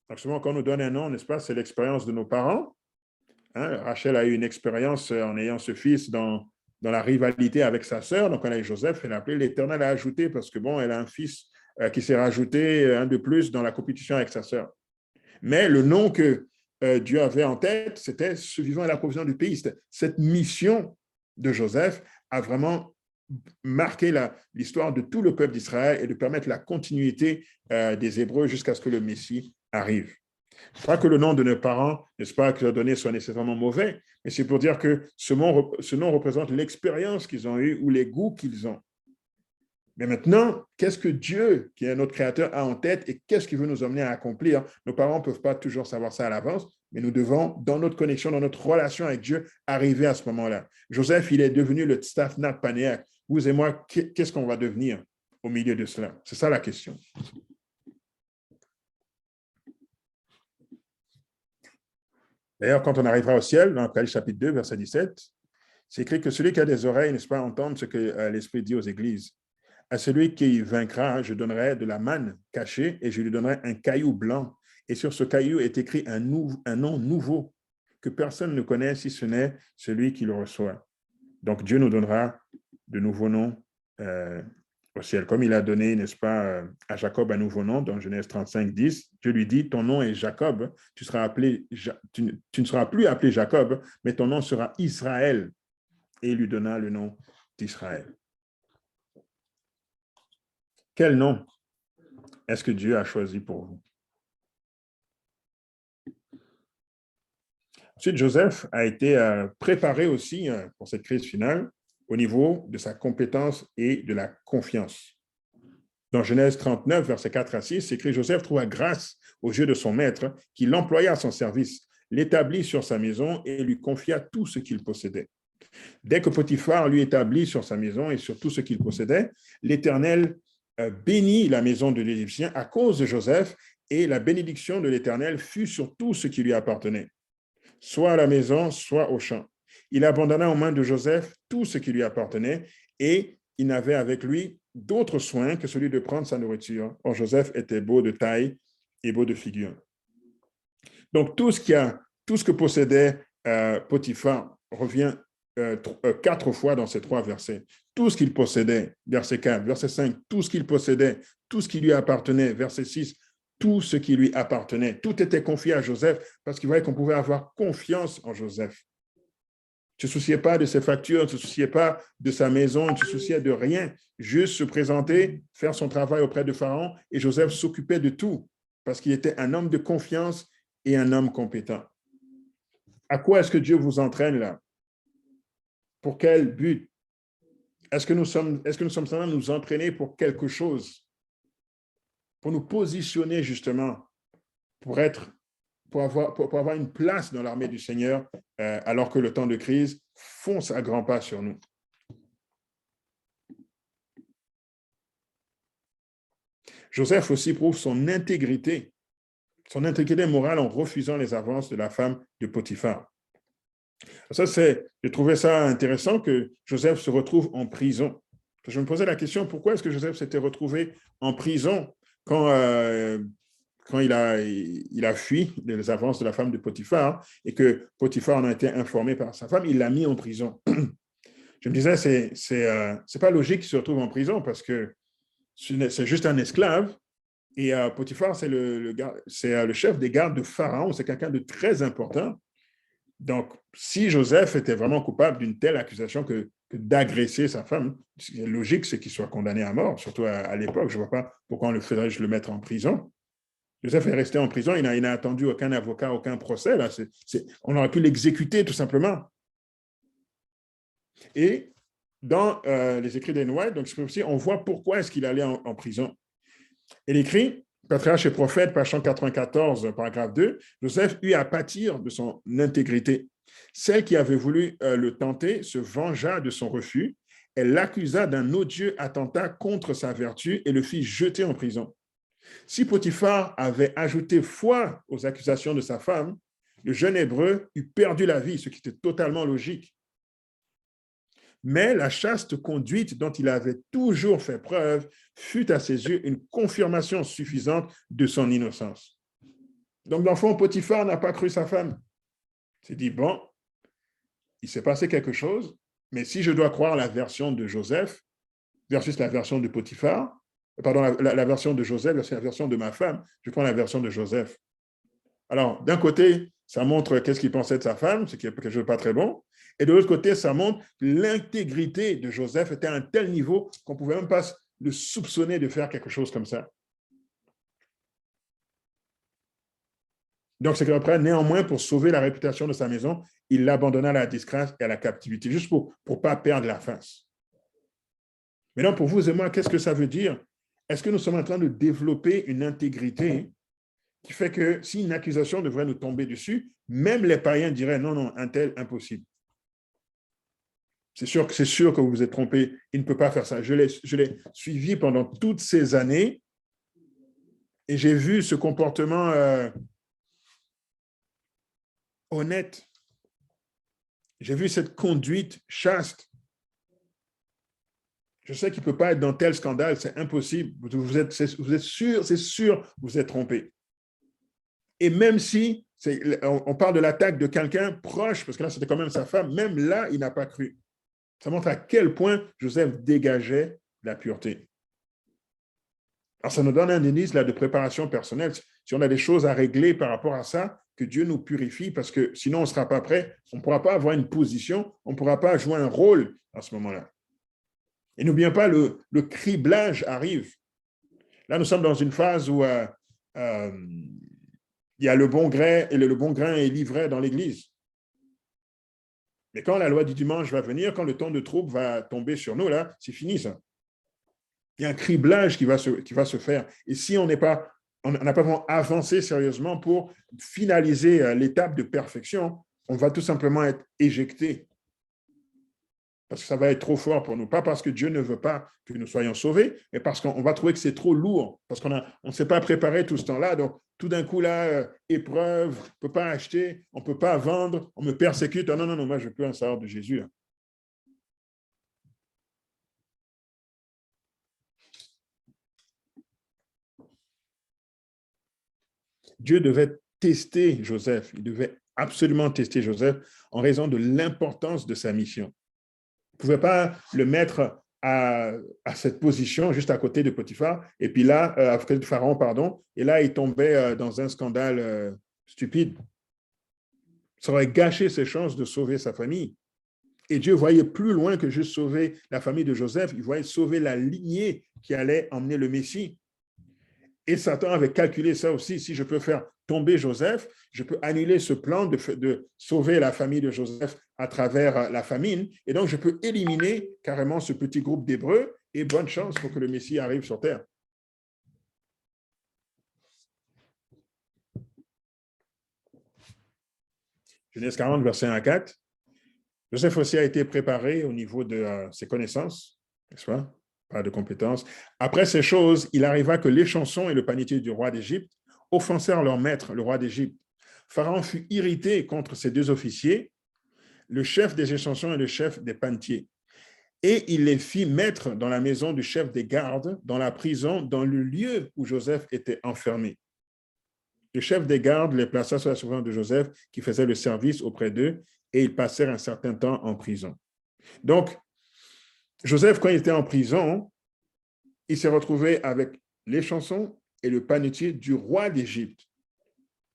Donc souvent, quand on nous donne un nom, n'est-ce pas, c'est l'expérience de nos parents. Hein, Rachel a eu une expérience en ayant ce fils dans la rivalité avec sa sœur. Donc, elle a eu Joseph, elle a appelé l'Éternel à ajouter parce que, bon, elle a un fils qui s'est rajouté un de plus dans la compétition avec sa sœur. Mais le nom que Dieu avait en tête, c'était ce vivant et la provision du pays. Cette mission de Joseph a vraiment marqué l'histoire de tout le peuple d'Israël et de permettre la continuité des Hébreux jusqu'à ce que le Messie arrive. Pas que le nom de nos parents, n'est-ce pas, que donné soit nécessairement mauvais, mais c'est pour dire que ce nom représente l'expérience qu'ils ont eue ou les goûts qu'ils ont. Mais maintenant, qu'est-ce que Dieu, qui est notre créateur, a en tête et qu'est-ce qu'il veut nous emmener à accomplir? Nos parents ne peuvent pas toujours savoir ça à l'avance, mais nous devons, dans notre connexion, dans notre relation avec Dieu, arriver à ce moment-là. Joseph, il est devenu le Tsaphnath-Panéach. Vous et moi, qu'est-ce qu'on va devenir au milieu de cela? C'est ça la question. D'ailleurs, quand on arrivera au ciel, dans Apocalypse chapitre 2, verset 17, c'est écrit que celui qui a des oreilles, n'est-ce pas, entendre ce que l'Esprit dit aux églises. À celui qui vaincra, je donnerai de la manne cachée et je lui donnerai un caillou blanc. Et sur ce caillou est écrit un nom nouveau que personne ne connaît si ce n'est celui qui le reçoit. Donc, Dieu nous donnera de nouveaux noms au ciel. Comme il a donné, n'est-ce pas, à Jacob un nouveau nom, dans Genèse 35, 10, Dieu lui dit, ton nom est Jacob, tu ne seras plus appelé Jacob, mais ton nom sera Israël. Et il lui donna le nom d'Israël. Quel nom est-ce que Dieu a choisi pour vous? Ensuite, Joseph a été préparé aussi pour cette crise finale au niveau de sa compétence et de la confiance. Dans Genèse 39, versets 4 à 6, c'est écrit « Joseph trouva grâce aux yeux de son maître, qui l'employa à son service, l'établit sur sa maison et lui confia tout ce qu'il possédait. Dès que Potiphar lui établit sur sa maison et sur tout ce qu'il possédait, l'Éternel bénit la maison de l'Égyptien à cause de Joseph, et la bénédiction de l'Éternel fut sur tout ce qui lui appartenait, soit à la maison, soit au champ. Il abandonna aux mains de Joseph tout ce qui lui appartenait, et il n'avait avec lui d'autres soins que celui de prendre sa nourriture. Or, Joseph était beau de taille et beau de figure. Donc, tout ce que possédait Potiphar revient 4 fois dans ces 3 versets. Tout ce qu'il possédait, verset 4, verset 5, tout ce qu'il possédait, tout ce qui lui appartenait, verset 6, tout ce qui lui appartenait. Tout était confié à Joseph parce qu'il voyait qu'on pouvait avoir confiance en Joseph. Ne se souciait pas de ses factures, ne se souciait pas de sa maison, ne se souciait de rien. Juste se présenter, faire son travail auprès de Pharaon, et Joseph s'occupait de tout parce qu'il était un homme de confiance et un homme compétent. À quoi est-ce que Dieu vous entraîne là? Pour quel but? Est-ce que nous sommes en train de nous entraîner pour quelque chose? Pour nous positionner justement, pour avoir une place dans l'armée du Seigneur, alors que le temps de crise fonce à grands pas sur nous. Joseph aussi prouve son intégrité morale en refusant les avances de la femme de Potiphar. Je trouvais ça intéressant que Joseph se retrouve en prison. Je me posais la question, pourquoi est-ce que Joseph s'était retrouvé en prison quand il a fui les avances de la femme de Potiphar et que Potiphar en a été informé par sa femme, il l'a mis en prison. Je me disais, c'est pas logique qu'il se retrouve en prison parce que c'est juste un esclave. Et Potiphar, c'est le chef des gardes de Pharaon, c'est quelqu'un de très important. Donc, si Joseph était vraiment coupable d'une telle accusation que d'agresser sa femme, logique, c'est qu'il soit condamné à mort, surtout à l'époque. Je ne vois pas pourquoi on le ferait le mettre en prison. Joseph est resté en prison, il n'a attendu aucun avocat, aucun procès. Là. On aurait pu l'exécuter tout simplement. Et dans les écrits d'Ellen White, donc aussi, on voit pourquoi est-ce qu'il allait en prison. Il écrit, Patriarche et prophète, page 194, paragraphe 2, Joseph eut à pâtir de son intégrité. Celle qui avait voulu le tenter se vengea de son refus. Elle l'accusa d'un odieux attentat contre sa vertu et le fit jeter en prison. Si Potiphar avait ajouté foi aux accusations de sa femme, le jeune Hébreu eût perdu la vie, ce qui était totalement logique. Mais la chaste conduite dont il avait toujours fait preuve fut à ses yeux une confirmation suffisante de son innocence. Donc, dans le fond, Potiphar n'a pas cru sa femme. Il s'est dit, bon, il s'est passé quelque chose, mais si je dois croire la version de Joseph versus la version de Potiphar, pardon, la version de Joseph versus la version de ma femme, je prends la version de Joseph. Alors, d'un côté, ça montre qu'est-ce qu'il pensait de sa femme, ce qui est quelque chose de pas très bon. Et de l'autre côté, ça montre que l'intégrité de Joseph était à un tel niveau qu'on ne pouvait même pas le soupçonner de faire quelque chose comme ça. Donc, c'est qu'après, néanmoins, pour sauver la réputation de sa maison, il l'abandonna à la disgrâce et à la captivité, juste pour ne pas perdre la face. Maintenant, pour vous et moi, qu'est-ce que ça veut dire? Est-ce que nous sommes en train de développer une intégrité qui fait que si une accusation devrait nous tomber dessus, même les païens diraient non, non, un tel, impossible. C'est sûr que vous vous êtes trompé, il ne peut pas faire ça. Je l'ai suivi pendant toutes ces années et j'ai vu ce comportement honnête. J'ai vu cette conduite chaste. Je sais qu'il ne peut pas être dans tel scandale, c'est impossible. Vous êtes sûr, c'est sûr, vous êtes trompé. Et même si on parle de l'attaque de quelqu'un proche, parce que là, c'était quand même sa femme, même là, il n'a pas cru. Ça montre à quel point Joseph dégageait la pureté. Alors, ça nous donne un indice là, de préparation personnelle. Si on a des choses à régler par rapport à ça, que Dieu nous purifie, parce que sinon on ne sera pas prêt, on ne pourra pas avoir une position, on ne pourra pas jouer un rôle à ce moment-là. Et n'oublions pas, le criblage arrive. Là, nous sommes dans une phase où il y a le bon grain et le bon grain est livré dans l'Église. Mais quand la loi du dimanche va venir, quand le temps de trouble va tomber sur nous, là, c'est fini ça. Il y a un criblage qui va se faire. Et si on n'a pas vraiment avancé sérieusement pour finaliser l'étape de perfection, on va tout simplement être éjecté. Parce que ça va être trop fort pour nous. Pas parce que Dieu ne veut pas que nous soyons sauvés, mais parce qu'on va trouver que c'est trop lourd, parce qu'on ne s'est pas préparé tout ce temps-là. Donc, tout d'un coup, là, épreuve, on ne peut pas acheter, on ne peut pas vendre, on me persécute. Oh, non, non, non, moi, je peux en savoir de Jésus. Là. Dieu devait tester Joseph. Il devait absolument tester Joseph en raison de l'importance de sa mission. Il ne pouvait pas le mettre à cette position juste à côté de Potiphar, et puis là, à côté de Pharaon, pardon, et là, il tombait dans un scandale stupide. Ça aurait gâché ses chances de sauver sa famille. Et Dieu voyait plus loin que juste sauver la famille de Joseph, il voyait sauver la lignée qui allait emmener le Messie. Et Satan avait calculé ça aussi. Si je peux faire tomber Joseph, je peux annuler ce plan de sauver la famille de Joseph à travers la famine. Et donc, je peux éliminer carrément ce petit groupe d'Hébreux et bonne chance pour que le Messie arrive sur terre. Genèse 40, verset 1 à 4. Joseph aussi a été préparé au niveau de ses connaissances, n'est-ce pas? Pas de compétences. Après ces choses, il arriva que les chansons et le panetier du roi d'Égypte offensèrent leur maître, le roi d'Égypte. Pharaon fut irrité contre ces deux officiers, le chef des échansons et le chef des panetiers. Et il les fit mettre dans la maison du chef des gardes, dans la prison, dans le lieu où Joseph était enfermé. Le chef des gardes les plaça sous la surveillance de Joseph, qui faisait le service auprès d'eux, et ils passèrent un certain temps en prison. Donc, Joseph, quand il était en prison, il s'est retrouvé avec les chansons et le panetier du roi d'Égypte.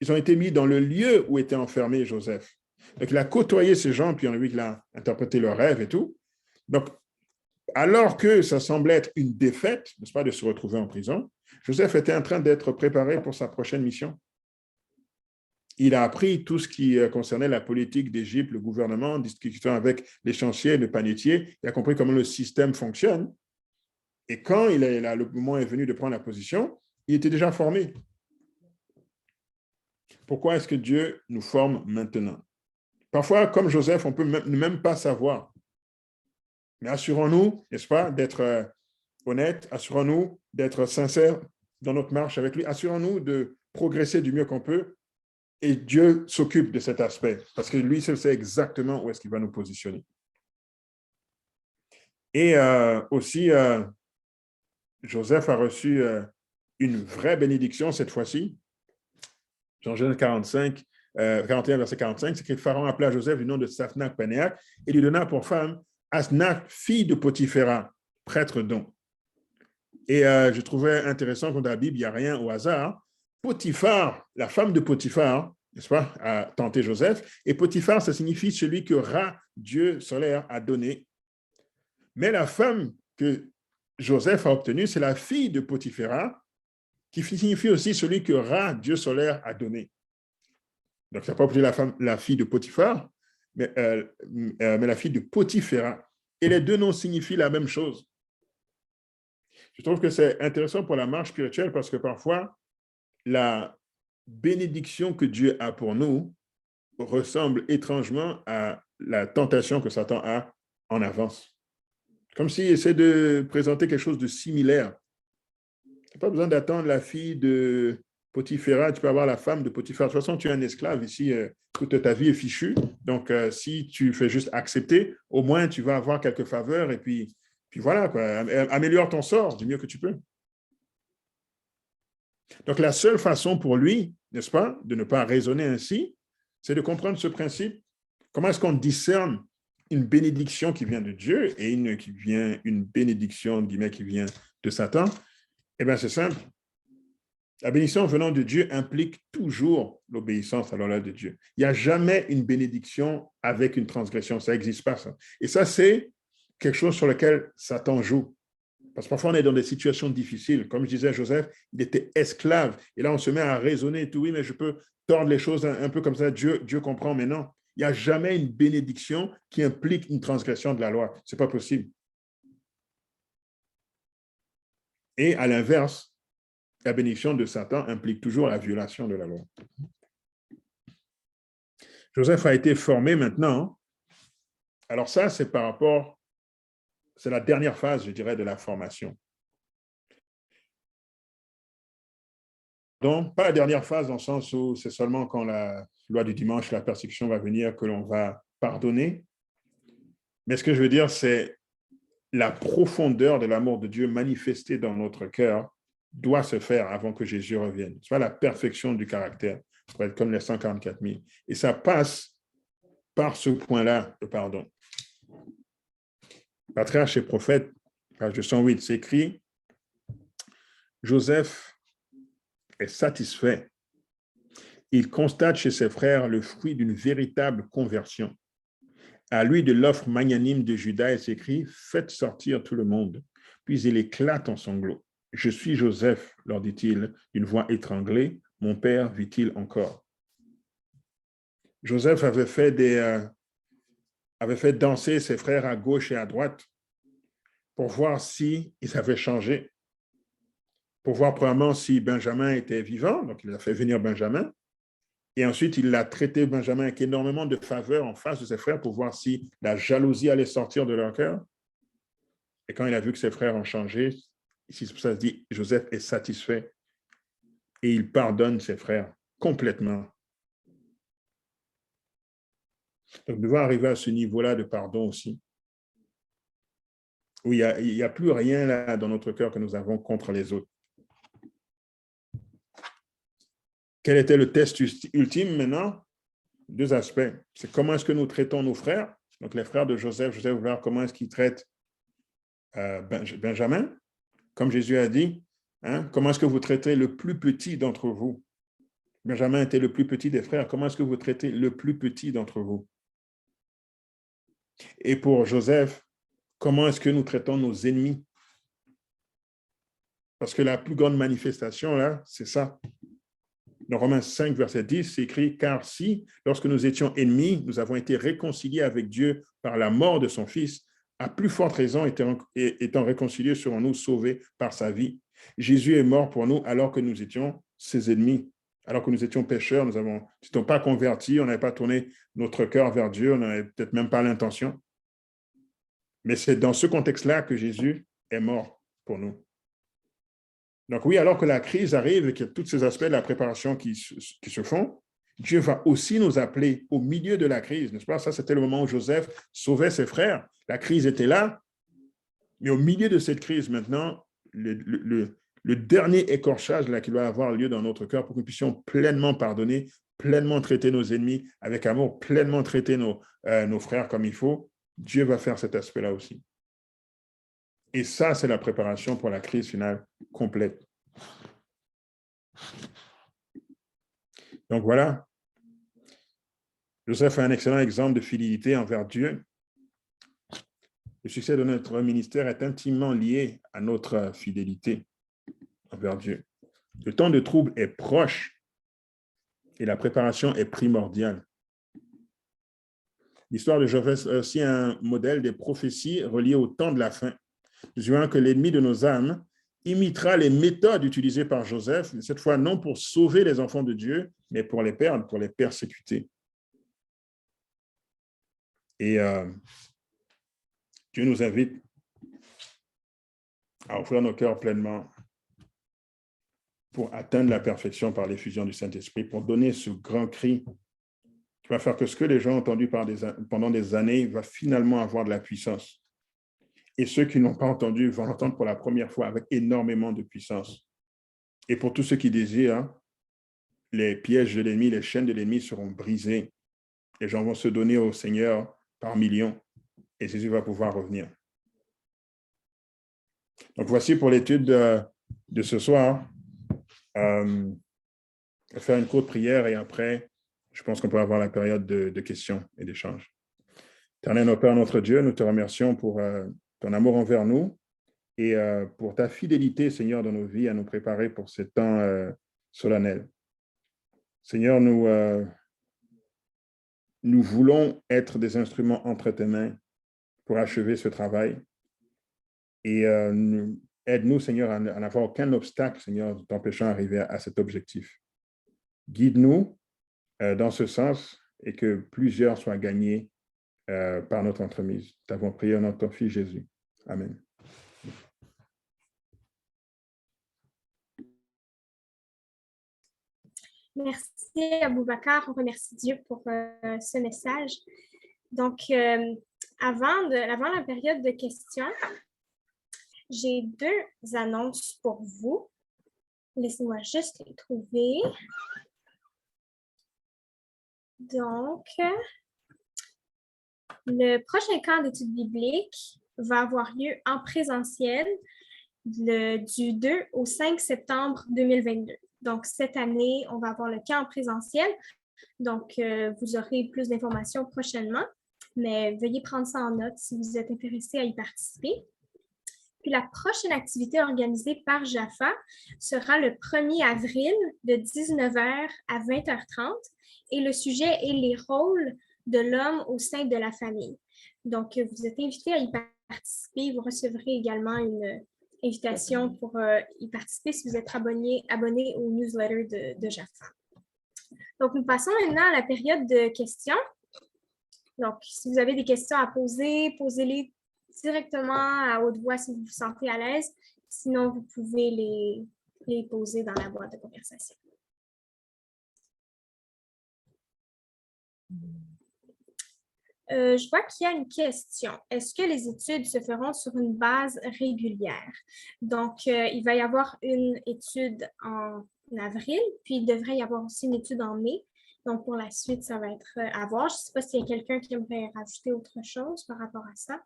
Ils ont été mis dans le lieu où était enfermé Joseph. Donc, il a côtoyé ces gens, puis on a vu qu'il a interprété leurs rêves et tout. Donc, alors que ça semblait être une défaite, n'est-ce pas, de se retrouver en prison, Joseph était en train d'être préparé pour sa prochaine mission. Il a appris tout ce qui concernait la politique d'Égypte, le gouvernement, discutant avec les chanciers, le panetier. Il a compris comment le système fonctionne. Et quand le moment est venu de prendre la position, il était déjà formé. Pourquoi est-ce que Dieu nous forme maintenant? Parfois, comme Joseph, on peut ne même pas savoir. Mais assurons-nous, n'est-ce pas, d'être honnête, assurons-nous d'être sincères dans notre marche avec lui, assurons-nous de progresser du mieux qu'on peut. Et Dieu s'occupe de cet aspect, parce que lui seul sait exactement où est-ce qu'il va nous positionner. Et aussi, Joseph a reçu une vraie bénédiction cette fois-ci. Dans Genèse 45, 41, verset 45, c'est que Pharaon appela Joseph du nom de Saphnac Panéac et lui donna pour femme Asnath, fille de Potiphéra, prêtre don. Et je trouvais intéressant que dans la Bible, il n'y a rien au hasard. Potiphar, la femme de Potiphar, n'est-ce pas, a tenté Joseph. Et Potiphar, ça signifie celui que Ra, Dieu solaire, a donné. Mais la femme que Joseph a obtenue, c'est la fille de Potiphéra, qui signifie aussi celui que Ra, Dieu solaire, a donné. Donc, ça n'a pas appelé la fille de Potiphar, mais la fille de Potiphéra. Et les deux noms signifient la même chose. Je trouve que c'est intéressant pour la marche spirituelle parce que parfois, la bénédiction que Dieu a pour nous ressemble étrangement à la tentation que Satan a en avance. Comme s'il essaie de présenter quelque chose de similaire. Tu n'as pas besoin d'attendre la fille de Potiphéra, tu peux avoir la femme de Potiphar. De toute façon, tu es un esclave ici, toute ta vie est fichue. Donc, si tu fais juste accepter, au moins, tu vas avoir quelques faveurs et puis voilà, quoi. Améliore ton sort du mieux que tu peux. Donc, la seule façon pour lui, n'est-ce pas, de ne pas raisonner ainsi, c'est de comprendre ce principe. Comment est-ce qu'on discerne une bénédiction qui vient de Dieu et une bénédiction, guillemets, qui vient de Satan? Eh bien, c'est simple. La bénédiction venant de Dieu implique toujours l'obéissance à la loi de Dieu. Il n'y a jamais une bénédiction avec une transgression. Ça n'existe pas, ça. Et ça, c'est quelque chose sur lequel Satan joue. Parce que parfois, on est dans des situations difficiles. Comme je disais à Joseph, il était esclave. Et là, on se met à raisonner et tout. Oui, mais je peux tordre les choses un peu comme ça. Dieu comprend, mais non. Il n'y a jamais une bénédiction qui implique une transgression de la loi. Ce n'est pas possible. Et à l'inverse, la bénédiction de Satan implique toujours la violation de la loi. Joseph a été formé maintenant. Alors ça, c'est par rapport, c'est la dernière phase, je dirais, de la formation. Donc, pas la dernière phase dans le sens où c'est seulement quand la loi du dimanche, la persécution va venir que l'on va pardonner. Mais ce que je veux dire, c'est la profondeur de l'amour de Dieu manifesté dans notre cœur doit se faire avant que Jésus revienne. C'est la perfection du caractère, pour être comme les 144 000. Et ça passe par ce point-là, le pardon. Patriarche et prophète, page 108, c'est écrit « Joseph est satisfait. Il constate chez ses frères le fruit d'une véritable conversion. À lui de l'offre magnanime de Judas, il s'écrit « Faites sortir tout le monde. » Puis il éclate en sanglots. « Je suis Joseph, leur dit-il d'une voix étranglée. Mon père vit-il encore ?» Joseph avait fait danser ses frères à gauche et à droite pour voir s'ils avaient changé, pour voir premièrement si Benjamin était vivant, donc il a fait venir Benjamin, et ensuite il a traité Benjamin avec énormément de faveur en face de ses frères pour voir si la jalousie allait sortir de leur cœur. Et quand il a vu que ses frères ont changé, ici c'est pour ça qu'il dit Joseph est satisfait et il pardonne ses frères complètement. Donc nous devons arriver à ce niveau-là de pardon aussi, où il n'y a plus rien là dans notre cœur que nous avons contre les autres. Quel était le test ultime maintenant? Deux aspects. C'est comment est-ce que nous traitons nos frères. Donc, les frères de Joseph va voir comment est-ce qu'ils traitent Benjamin. Comme Jésus a dit, hein, comment est-ce que vous traitez le plus petit d'entre vous? Benjamin était le plus petit des frères. Comment est-ce que vous traitez le plus petit d'entre vous? Et pour Joseph, comment est-ce que nous traitons nos ennemis? Parce que la plus grande manifestation, là, c'est ça. Dans Romains 5, verset 10, c'est écrit « Car si, lorsque nous étions ennemis, nous avons été réconciliés avec Dieu par la mort de son Fils, à plus forte raison, étant réconciliés, serons-nous sauvés par sa vie. Jésus est mort pour nous alors que nous étions ses ennemis, alors que nous étions pécheurs, nous n'étions pas convertis, on n'avait pas tourné notre cœur vers Dieu, on n'avait peut-être même pas l'intention. Mais c'est dans ce contexte-là que Jésus est mort pour nous. Donc oui, alors que la crise arrive et qu'il y a tous ces aspects de la préparation qui se font, Dieu va aussi nous appeler au milieu de la crise, n'est-ce pas? Ça, c'était le moment où Joseph sauvait ses frères. La crise était là, mais au milieu de cette crise, maintenant, le dernier écorchage là, qui doit avoir lieu dans notre cœur pour que nous puissions pleinement pardonner, pleinement traiter nos ennemis avec amour, pleinement traiter nos frères comme il faut, Dieu va faire cet aspect-là aussi. Et ça, c'est la préparation pour la crise finale complète. Donc voilà, Joseph est un excellent exemple de fidélité envers Dieu. Le succès de notre ministère est intimement lié à notre fidélité envers Dieu. Le temps de trouble est proche et la préparation est primordiale. L'histoire de Joseph est aussi un modèle des prophéties reliées au temps de la fin. Nous voyons que l'ennemi de nos âmes imitera les méthodes utilisées par Joseph, cette fois non pour sauver les enfants de Dieu, mais pour les perdre, pour les persécuter. Et Dieu nous invite à offrir nos cœurs pleinement pour atteindre la perfection par l'effusion du Saint-Esprit, pour donner ce grand cri qui va faire que ce que les gens ont entendu pendant des années va finalement avoir de la puissance. Et ceux qui n'ont pas entendu vont l'entendre pour la première fois avec énormément de puissance. Et pour tous ceux qui désirent, les pièges de l'ennemi, les chaînes de l'ennemi seront brisées. Les gens vont se donner au Seigneur par millions et Jésus va pouvoir revenir. Donc, voici pour l'étude de ce soir, faire une courte prière et après, je pense qu'on peut avoir la période de questions et d'échanges. Éternel, notre Père, notre Dieu, nous te remercions pour ton amour envers nous et pour ta fidélité, Seigneur, dans nos vies, à nous préparer pour ce temps solennel. Seigneur, nous voulons être des instruments entre tes mains pour achever ce travail. Et aide-nous, Seigneur, à n'avoir aucun obstacle, Seigneur, t'empêchant d'arriver à cet objectif. Guide-nous dans ce sens et que plusieurs soient gagnés par notre entremise. Nous t'avons prié au nom de ton Fils Jésus. Amen. Merci Aboubacar, on remercie Dieu pour ce message. Donc, avant la période de questions, j'ai 2 annonces pour vous. Laissez-moi juste les trouver. Donc, le prochain camp d'études bibliques va avoir lieu en présentiel du 2 au 5 septembre 2022. Donc, cette année, on va avoir le camp en présentiel. Donc, vous aurez plus d'informations prochainement, mais veuillez prendre ça en note si vous êtes intéressé à y participer. Puis, la prochaine activité organisée par JAFA sera le 1er avril de 19h à 20h30 et le sujet est les rôles de l'homme au sein de la famille. Donc, vous êtes invités à y participer. Vous recevrez également une invitation pour y participer si vous êtes abonné au newsletter de JAFA. Donc, nous passons maintenant à la période de questions. Donc, si vous avez des questions à poser, posez-les directement à haute voix si vous vous sentez à l'aise. Sinon, vous pouvez les poser dans la boîte de conversation. Je vois qu'il y a une question. Est-ce que les études se feront sur une base régulière? Donc, il va y avoir une étude en avril, puis il devrait y avoir aussi une étude en mai. Donc, pour la suite, ça va être à voir. Je ne sais pas s'il y a quelqu'un qui aimerait rajouter autre chose par rapport à ça.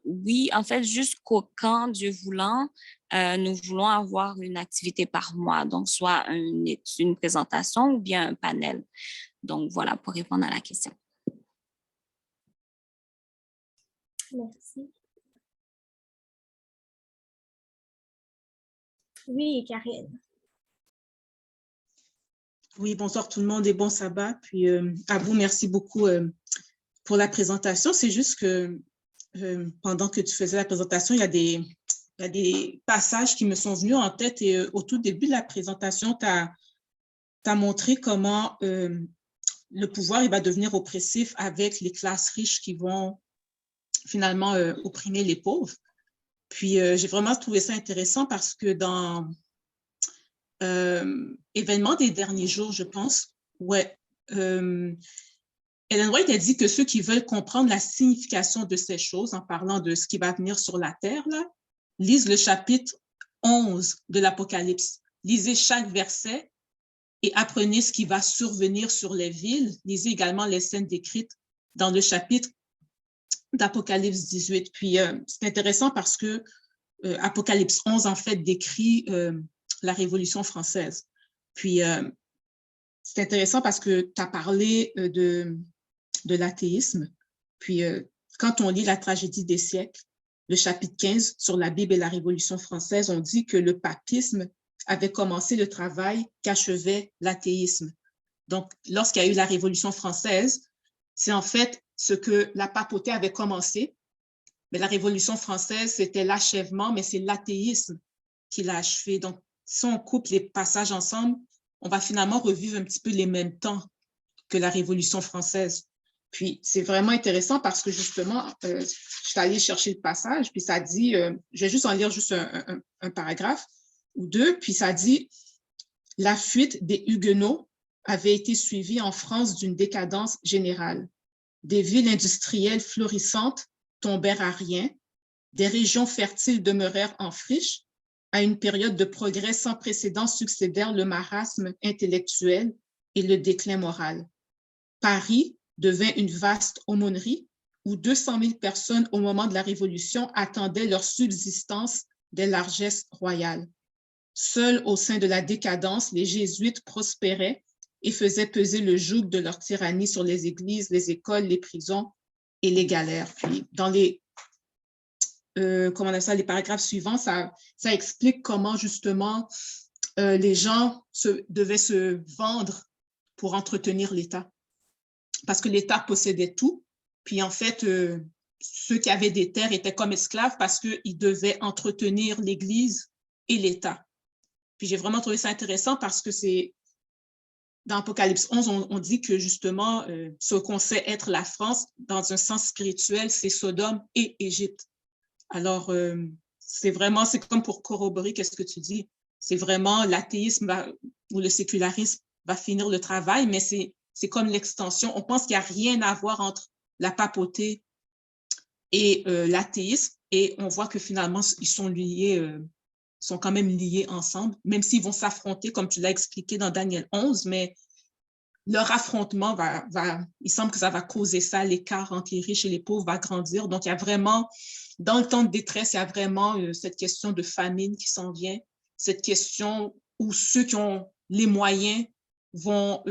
Oui, en fait, jusqu'au camp, Dieu voulant, nous voulons avoir une activité par mois, donc soit une présentation ou bien un panel. Donc, voilà, pour répondre à la question. Merci. Oui, Karine. Oui, bonsoir tout le monde et bon sabbat. Puis à vous, merci beaucoup pour la présentation. C'est juste que pendant que tu faisais la présentation, il y a des passages qui me sont venus en tête et au tout début de la présentation, tu as montré comment le pouvoir il va devenir oppressif avec les classes riches qui vont finalement opprimer les pauvres. Puis j'ai vraiment trouvé ça intéressant parce que dans événement des derniers jours, je pense, ouais, Ellen White a dit que ceux qui veulent comprendre la signification de ces choses, en parlant de ce qui va venir sur la terre, là, lisent le chapitre 11 de l'Apocalypse. Lisez chaque verset et apprenez ce qui va survenir sur les villes. Lisez également les scènes décrites dans le chapitre d'Apocalypse 18. Puis, c'est intéressant parce que Apocalypse 11, en fait, décrit la Révolution française. Puis, c'est intéressant parce que tu as parlé de l'athéisme. Puis, quand on lit la tragédie des siècles, le chapitre 15 sur la Bible et la Révolution française, on dit que le papisme avait commencé le travail qu'achevait l'athéisme. Donc, lorsqu'il y a eu la Révolution française, c'est en fait ce que la papauté avait commencé. Mais la Révolution française, c'était l'achèvement, mais c'est l'athéisme qui l'a achevé. Donc, si on coupe les passages ensemble, on va finalement revivre un petit peu les mêmes temps que la Révolution française. Puis, c'est vraiment intéressant parce que justement, je suis allée chercher le passage, puis ça dit, je vais juste en lire juste un paragraphe ou deux, puis ça dit « La fuite des Huguenots avait été suivie en France d'une décadence générale. Des villes industrielles florissantes tombèrent à rien, des régions fertiles demeurèrent en friche, à une période de progrès sans précédent succédèrent le marasme intellectuel et le déclin moral. Paris devint une vaste aumônerie où 200 000 personnes au moment de la Révolution attendaient leur subsistance des largesses royales. Seuls au sein de la décadence, les jésuites prospéraient et faisaient peser le joug de leur tyrannie sur les églises, les écoles, les prisons et les galères. Puis dans les, les paragraphes suivants, ça explique comment justement les gens devaient se vendre pour entretenir l'État. Parce que l'État possédait tout. Puis en fait, ceux qui avaient des terres étaient comme esclaves parce qu'ils devaient entretenir l'Église et l'État. Puis j'ai vraiment trouvé ça intéressant parce que c'est dans Apocalypse 11, on dit que justement, ce qu'on sait être la France, dans un sens spirituel, c'est Sodome et Égypte. Alors, c'est comme pour corroborer qu'est-ce que tu dis. C'est vraiment l'athéisme ou le sécularisme va finir le travail, mais c'est comme l'extension. On pense qu'il n'y a rien à voir entre la papauté et l'athéisme, et on voit que finalement, ils sont liés, sont quand même liés ensemble, même s'ils vont s'affronter, comme tu l'as expliqué dans Daniel 11, mais leur affrontement il semble que ça va causer ça, l'écart entre les riches et les pauvres va grandir. Donc, il y a vraiment, dans le temps de détresse, il y a vraiment cette question de famine qui s'en vient, cette question où ceux qui ont les moyens vont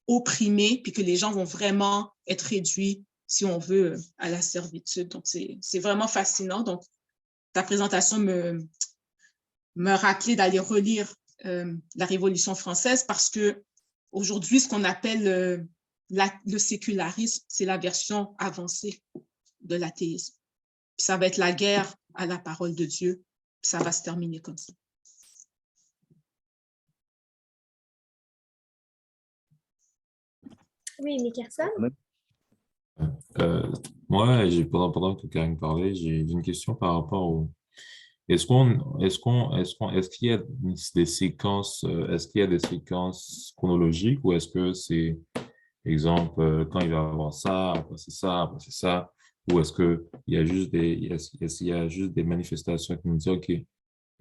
opprimer, puis que les gens vont vraiment être réduits, si on veut, à la servitude. Donc, c'est vraiment fascinant. Donc, ta présentation me rappelait d'aller relire la Révolution française parce que aujourd'hui, ce qu'on appelle le sécularisme, c'est la version avancée de l'athéisme. Puis ça va être la guerre à la parole de Dieu. Puis ça va se terminer comme ça. Oui, Nickerson? Moi, pendant que Karine parlait, j'ai une question par rapport au... Est-ce qu'il y a des séquences, est-ce qu'il y a des séquences chronologiques ou est-ce que c'est, exemple, quand il va avoir ça, après c'est ça, après c'est ça, ou est-ce qu'il y a juste il y a juste des manifestations qui nous disent, OK,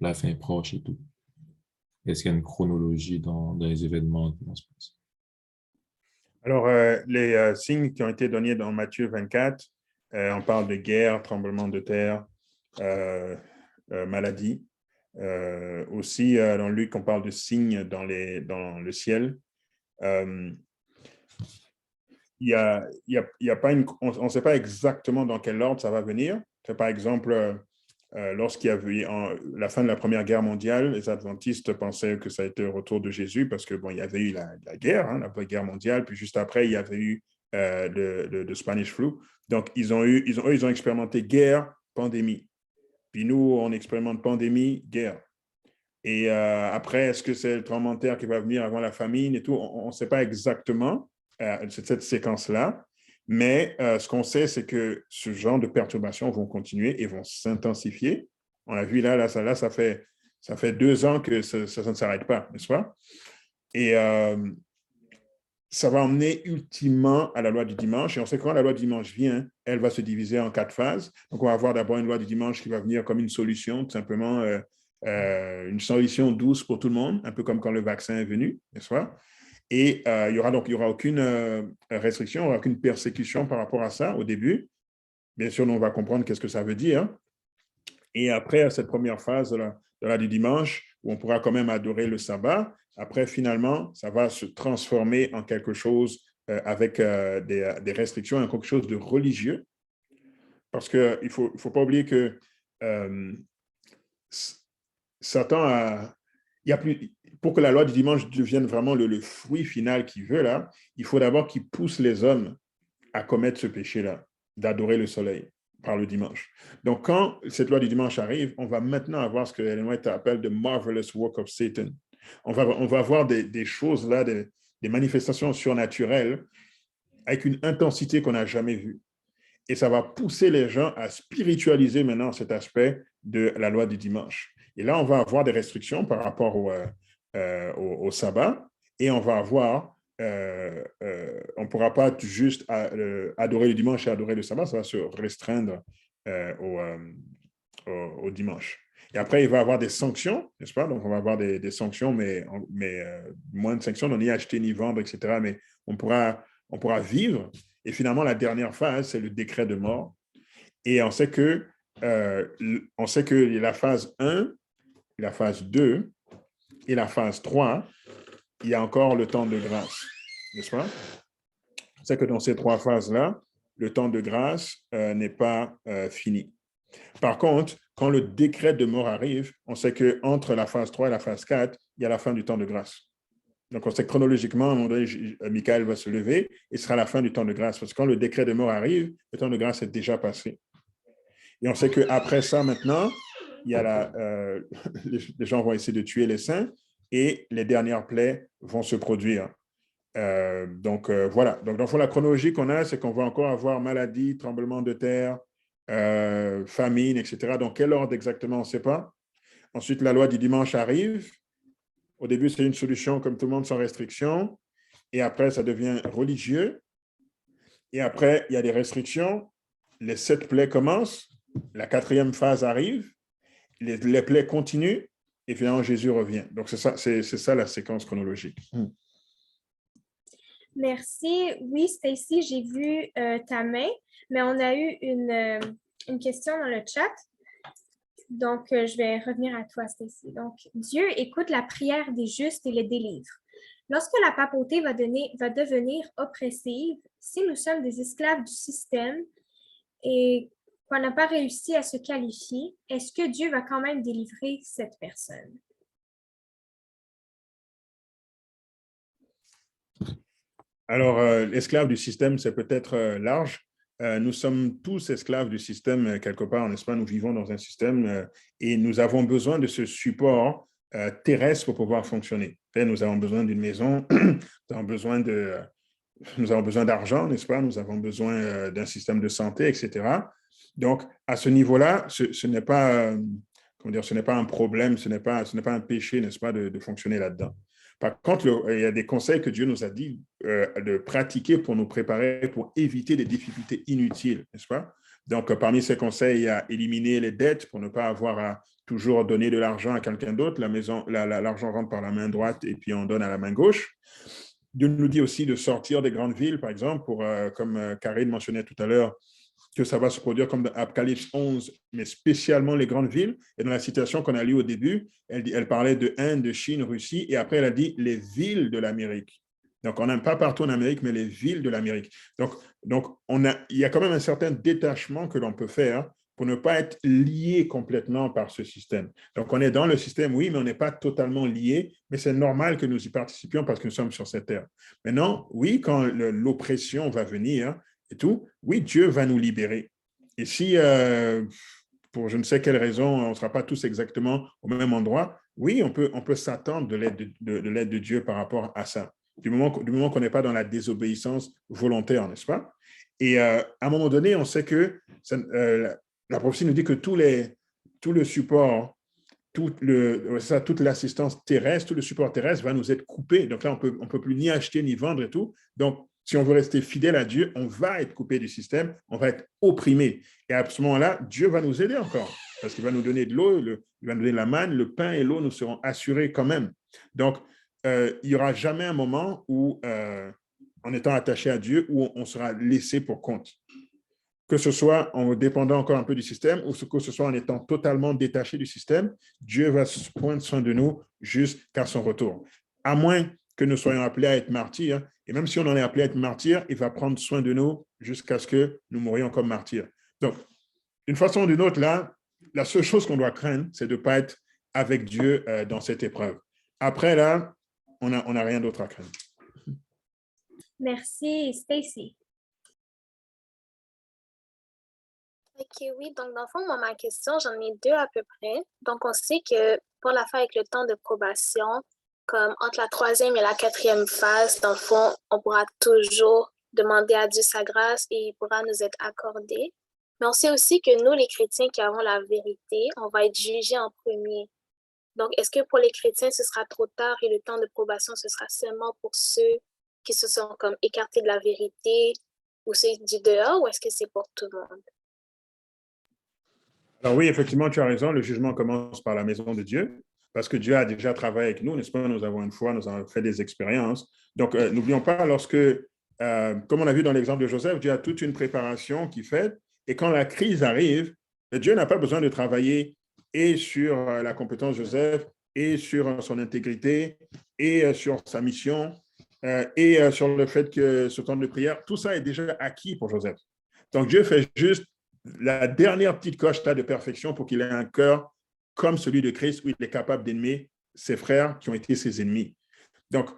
la fin est proche et tout. Est-ce qu'il y a une chronologie dans les événements qui vont se passer? Alors, les signes qui ont été donnés dans Matthieu 24, on parle de guerre, tremblement de terre, maladie. Aussi, dans Luc, on parle de signes dans le ciel. Il y a pas on ne sait pas exactement dans quel ordre ça va venir. Par exemple, lorsqu'il y a eu la fin de la Première Guerre mondiale, les adventistes pensaient que ça a été le retour de Jésus parce que il y avait eu la guerre, la Première Guerre mondiale, puis juste après, il y avait eu le Spanish flu. Donc, ils ont expérimenté guerre, pandémie. Puis nous, on expérimente pandémie, guerre. Et après, est-ce que c'est le tremblement de terre qui va venir avant la famine et tout? On ne sait pas exactement cette séquence-là. Mais ce qu'on sait, c'est que ce genre de perturbations vont continuer et vont s'intensifier. On a vu ça fait 2 ans que ça ne s'arrête pas, n'est-ce pas? Et ça va emmener ultimement à la loi du dimanche. Et on sait que quand la loi du dimanche vient, elle va se diviser en 4 phases. Donc, on va avoir d'abord une loi du dimanche qui va venir comme une solution, tout simplement une solution douce pour tout le monde, un peu comme quand le vaccin est venu, n'est-ce pas? Et il y aura aucune restriction, il n'y aura aucune persécution par rapport à ça au début. Bien sûr, nous, on va comprendre qu'est-ce que ça veut dire. Et après, cette première phase de la du dimanche, où on pourra quand même adorer le sabbat, après, finalement, ça va se transformer en quelque chose avec des restrictions, en quelque chose de religieux. Parce qu'il ne faut pas oublier que Satan pour que la loi du dimanche devienne vraiment le fruit final qu'il veut, là, il faut d'abord qu'il pousse les hommes à commettre ce péché-là, d'adorer le soleil par le dimanche. Donc, quand cette loi du dimanche arrive, on va maintenant avoir ce que Ellen White appelle the marvelous work of Satan. On va avoir des choses là, des manifestations surnaturelles avec une intensité qu'on n'a jamais vue. Et ça va pousser les gens à spiritualiser maintenant cet aspect de la loi du dimanche. Et là, on va avoir des restrictions par rapport au sabbat et on va avoir, on ne pourra pas juste adorer le dimanche et adorer le sabbat, ça va se restreindre au dimanche. Et après, il va y avoir des sanctions, n'est-ce pas? Donc, on va avoir des sanctions, mais moins de sanctions, on n'y acheter ni vendre, etc. Mais on pourra vivre Et finalement, la dernière phase, c'est le décret de mort. Et on sait que la phase 1, la phase 2 et la phase 3, il y a encore le temps de grâce, n'est-ce pas? On sait que dans ces 3 phases-là, le temps de grâce n'est pas fini. Par contre, quand le décret de mort arrive, on sait qu'entre la phase 3 et la phase 4, il y a la fin du temps de grâce. Donc, on sait chronologiquement, à un moment donné, Michael va se lever et ce sera la fin du temps de grâce. Parce que quand le décret de mort arrive, le temps de grâce est déjà passé. Et on sait qu'après ça, maintenant, il y a les gens vont essayer de tuer les saints et les dernières plaies vont se produire. Voilà. Donc, dans le fond, la chronologie qu'on a, c'est qu'on va encore avoir maladie, tremblement de terre, famine, etc. Dans quel ordre exactement, on ne sait pas. Ensuite, la loi du dimanche arrive. Au début, c'est une solution comme tout le monde sans restriction. Et après, ça devient religieux. Et après, il y a des restrictions. Les 7 plaies commencent. La 4e phase arrive. Les plaies continuent. Et finalement, Jésus revient. Donc, c'est ça la séquence chronologique. Merci. Oui, Stacy, j'ai vu ta main, mais on a eu une question dans le chat. Donc, je vais revenir à toi, Stacy. Donc, Dieu écoute la prière des justes et les délivre. Lorsque la papauté va devenir oppressive, si nous sommes des esclaves du système et qu'on n'a pas réussi à se qualifier, est-ce que Dieu va quand même délivrer cette personne? Alors, l'esclave du système, c'est peut-être large. Nous sommes tous esclaves du système quelque part, n'est-ce pas? Nous vivons dans un système et nous avons besoin de ce support terrestre pour pouvoir fonctionner. Nous avons besoin d'une maison, nous avons besoin d'argent, n'est-ce pas? Nous avons besoin d'un système de santé, etc. Donc, à ce niveau-là, ce n'est pas, ce n'est pas un problème, ce n'est pas un péché, n'est-ce pas, de fonctionner là-dedans. Par contre, il y a des conseils que Dieu nous a dit de pratiquer pour nous préparer, pour éviter des difficultés inutiles, n'est-ce pas? Donc, parmi ces conseils, il y a éliminer les dettes pour ne pas avoir à toujours donner de l'argent à quelqu'un d'autre. L'argent rentre par la main droite et puis on donne à la main gauche. Dieu nous dit aussi de sortir des grandes villes, par exemple, comme Karine mentionnait tout à l'heure, que ça va se produire comme dans Apocalypse 11, mais spécialement les grandes villes. Et dans la citation qu'on a lue au début, elle parlait de Inde, de Chine, Russie, et après elle a dit les villes de l'Amérique. Donc, on n'aime pas partout en Amérique, mais les villes de l'Amérique. Donc il y a quand même un certain détachement que l'on peut faire pour ne pas être lié complètement par ce système. Donc, on est dans le système, oui, mais on n'est pas totalement lié, mais c'est normal que nous y participions parce que nous sommes sur cette terre. Maintenant, oui, quand l'oppression va venir, et tout, oui, Dieu va nous libérer. Et si, pour je ne sais quelle raison, on ne sera pas tous exactement au même endroit, oui, on peut s'attendre de l'aide de Dieu par rapport à ça, du moment qu'on n'est pas dans la désobéissance volontaire, n'est-ce pas? Et à un moment donné, on sait que la prophétie nous dit que tout le support, toute l'assistance terrestre, tout le support terrestre va nous être coupé. Donc là, on peut plus ni acheter ni vendre et tout. Donc, si on veut rester fidèle à Dieu, on va être coupé du système, on va être opprimé. Et à ce moment-là, Dieu va nous aider encore, parce qu'il va nous donner de l'eau, il va nous donner la manne, le pain et l'eau nous seront assurés quand même. Donc, il n'y aura jamais un moment où, en étant attaché à Dieu, où on sera laissé pour compte. Que ce soit en dépendant encore un peu du système ou que ce soit en étant totalement détaché du système, Dieu va prendre soin de nous jusqu'à son retour. À moins que nous soyons appelés à être martyrs, et même si on en est appelé à être martyrs, il va prendre soin de nous jusqu'à ce que nous mourions comme martyrs. Donc, d'une façon ou d'une autre, là, la seule chose qu'on doit craindre, c'est de ne pas être avec Dieu dans cette épreuve. Après, là, on n'a rien d'autre à craindre. Merci, Stacy. OK, oui. Donc, dans le fond, moi, ma question, j'en ai 2 à peu près. Donc, on sait que pour l'affaire avec le temps de probation, comme entre la 3e et la 4e phase, dans le fond, on pourra toujours demander à Dieu sa grâce et il pourra nous être accordé. Mais on sait aussi que nous, les chrétiens qui avons la vérité, on va être jugés en premier. Donc, est-ce que pour les chrétiens, ce sera trop tard et le temps de probation, ce sera seulement pour ceux qui se sont comme écartés de la vérité ou ceux du dehors, ou est-ce que c'est pour tout le monde? Alors oui, effectivement, tu as raison, le jugement commence par la maison de Dieu, parce que Dieu a déjà travaillé avec nous, n'est-ce pas? Nous avons une foi, nous avons fait des expériences. Donc, n'oublions pas, lorsque comme on a vu dans l'exemple de Joseph, Dieu a toute une préparation qu'il fait. Et quand la crise arrive, Dieu n'a pas besoin de travailler et sur la compétence de Joseph, et sur son intégrité, et sur sa mission, et sur le fait que ce temps de prière, tout ça est déjà acquis pour Joseph. Donc, Dieu fait juste la dernière petite coche de perfection pour qu'il ait un cœur comme celui de Christ, où il est capable d'aimer ses frères qui ont été ses ennemis. Donc,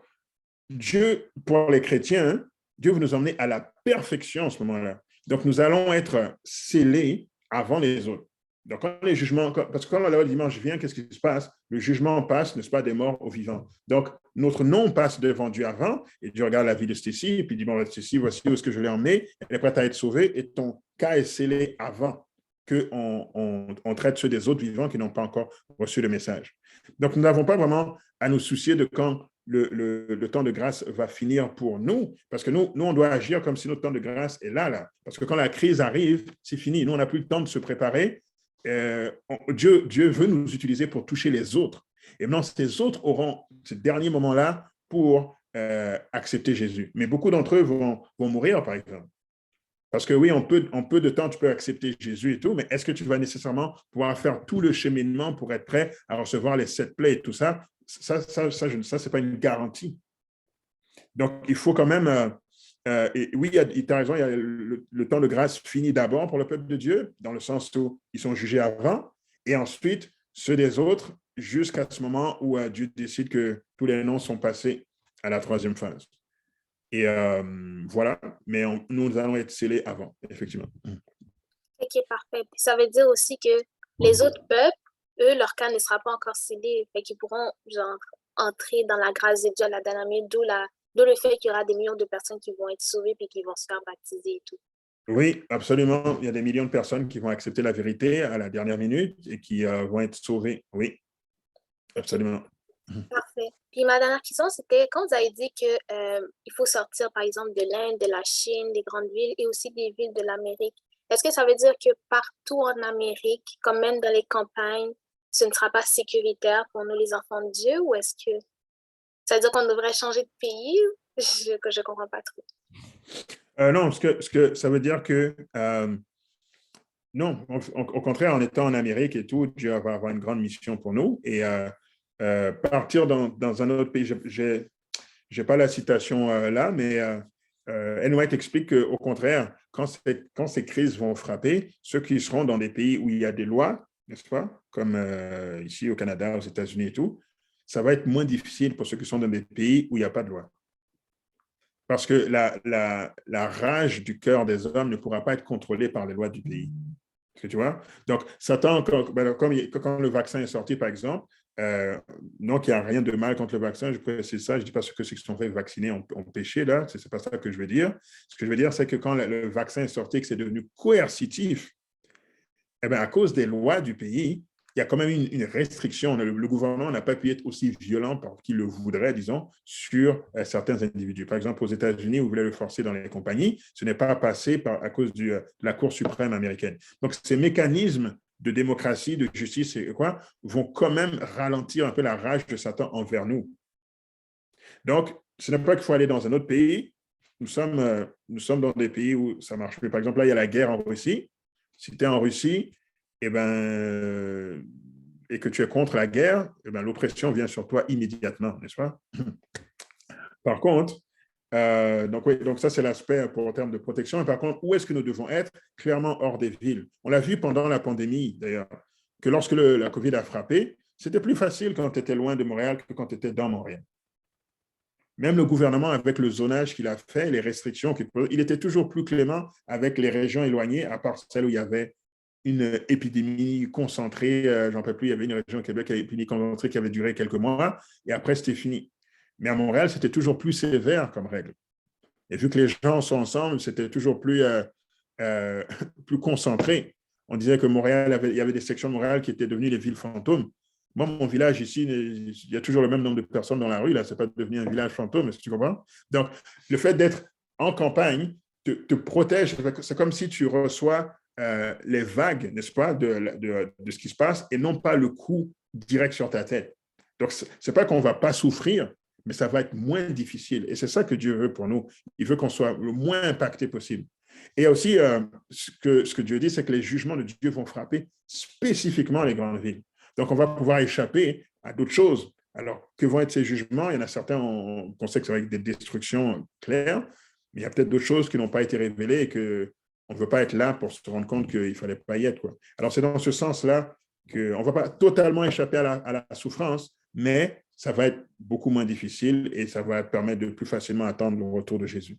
Dieu, pour les chrétiens, Dieu veut nous emmener à la perfection en ce moment-là. Donc, nous allons être scellés avant les autres. Donc, quand les jugements, parce que quand le dimanche vient, qu'est-ce qui se passe? Le jugement passe, n'est-ce pas, des morts aux vivants. Donc, notre nom passe devant Dieu avant, et Dieu regarde la vie de Stécie, et puis dit, bon, Stécie, voici où est-ce que je l'ai emmené, elle est prête à être sauvée, et ton cas est scellé avant qu'on traite ceux des autres vivants qui n'ont pas encore reçu le message. Donc, nous n'avons pas vraiment à nous soucier de quand le temps de grâce va finir pour nous, parce que nous, on doit agir comme si notre temps de grâce est là. Parce que quand la crise arrive, c'est fini. Nous, on n'a plus le temps de se préparer. Dieu veut nous utiliser pour toucher les autres. Et maintenant, ces autres auront ce dernier moment-là pour accepter Jésus. Mais beaucoup d'entre eux vont mourir, par exemple. Parce que oui, en peu de temps, tu peux accepter Jésus et tout, mais est-ce que tu vas nécessairement pouvoir faire tout le cheminement pour être prêt à recevoir les 7 plaies et tout ça? Ça, c'est pas une garantie. Donc, il faut quand même... et oui, tu as raison, le temps de grâce finit d'abord pour le peuple de Dieu, dans le sens où ils sont jugés avant, et ensuite, ceux des autres, jusqu'à ce moment où Dieu décide que tous les noms sont passés à la 3e phase. Et voilà, mais nous allons être scellés avant, effectivement. Ok, parfait. Puis ça veut dire aussi que les autres peuples, eux, leur cas ne sera pas encore scellé, fait qu'ils pourront genre entrer dans la grâce de Dieu à la dernière minute, d'où le fait qu'il y aura des millions de personnes qui vont être sauvées puis qui vont se faire baptiser et tout. Oui, absolument. Il y a des millions de personnes qui vont accepter la vérité à la dernière minute et qui vont être sauvées. Oui, absolument. Parfait. Puis ma dernière question, c'était quand vous avez dit que il faut sortir, par exemple, de l'Inde, de la Chine, des grandes villes et aussi des villes de l'Amérique. Est-ce que ça veut dire que partout en Amérique, comme même dans les campagnes, ce ne sera pas sécuritaire pour nous, les enfants de Dieu, ou est-ce que ça veut dire qu'on devrait changer de pays? Je comprends pas trop. Non, ce que ça veut dire que non, au contraire, en étant en Amérique et tout, Dieu va avoir une grande mission pour nous. Et partir dans un autre pays, je n'ai pas la citation là, mais Ellen White explique qu'au contraire, quand ces crises vont frapper, ceux qui seront dans des pays où il y a des lois, n'est-ce pas, comme ici au Canada, aux États-Unis et tout, ça va être moins difficile pour ceux qui sont dans des pays où il n'y a pas de loi. Parce que la rage du cœur des hommes ne pourra pas être contrôlée par les lois du pays. Est-ce que tu vois? Donc, Satan, quand le vaccin est sorti, par exemple, non qu'il n'y a rien de mal contre le vaccin, je précise ça, je ne dis pas que ceux qui sont fait vacciner ont péché, là, ce n'est pas ça que je veux dire. Ce que je veux dire, c'est que quand le vaccin est sorti, que c'est devenu coercitif, eh bien, à cause des lois du pays, il y a quand même une restriction. Le gouvernement n'a pas pu être aussi violent qu'il le voudrait, disons, sur certains individus. Par exemple, aux États-Unis, vous voulez le forcer dans les compagnies, ce n'est pas passé à cause de la Cour suprême américaine. Donc, ces mécanismes de démocratie, de justice et quoi, vont quand même ralentir un peu la rage de Satan envers nous. Donc, ce n'est pas qu'il faut aller dans un autre pays. Nous sommes dans des pays où ça marche plus. Par exemple, là, il y a la guerre en Russie. Si tu es en Russie, et que tu es contre la guerre, l'oppression vient sur toi immédiatement, n'est-ce pas? Par contre, donc ça, c'est l'aspect en termes de protection. Et par contre, où est-ce que nous devons être? Clairement hors des villes. On l'a vu pendant la pandémie, d'ailleurs, que lorsque la COVID a frappé, c'était plus facile quand tu étais loin de Montréal que quand tu étais dans Montréal. Même le gouvernement, avec le zonage qu'il a fait, les restrictions il était toujours plus clément avec les régions éloignées, à part celles où il y avait une épidémie concentrée, j'en peux plus, il y avait une région au Québec, une épidémie concentrée qui avait duré quelques mois, et après, c'était fini. Mais à Montréal, c'était toujours plus sévère comme règle. Et vu que les gens sont ensemble, c'était toujours plus concentré. On disait que Montréal, il y avait des sections de Montréal qui étaient devenues des villes fantômes. Moi, mon village ici, il y a toujours le même nombre de personnes dans la rue. Là, ce n'est pas devenu un village fantôme, est-ce que tu comprends? Donc, le fait d'être en campagne te protège. C'est comme si tu reçois les vagues, n'est-ce pas, de ce qui se passe et non pas le coup direct sur ta tête. Donc, ce n'est pas qu'on ne va pas souffrir, mais ça va être moins difficile. Et c'est ça que Dieu veut pour nous. Il veut qu'on soit le moins impacté possible. Et il y a aussi, ce que Dieu dit, c'est que les jugements de Dieu vont frapper spécifiquement les grandes villes. Donc, on va pouvoir échapper à d'autres choses. Alors, que vont être ces jugements? Il y en a certains, on sait que c'est avec des destructions claires, mais il y a peut-être d'autres choses qui n'ont pas été révélées et qu'on ne veut pas être là pour se rendre compte qu'il ne fallait pas y être, quoi. Alors, c'est dans ce sens-là qu'on ne va pas totalement échapper à la souffrance, mais ça va être beaucoup moins difficile et ça va permettre de plus facilement attendre le retour de Jésus.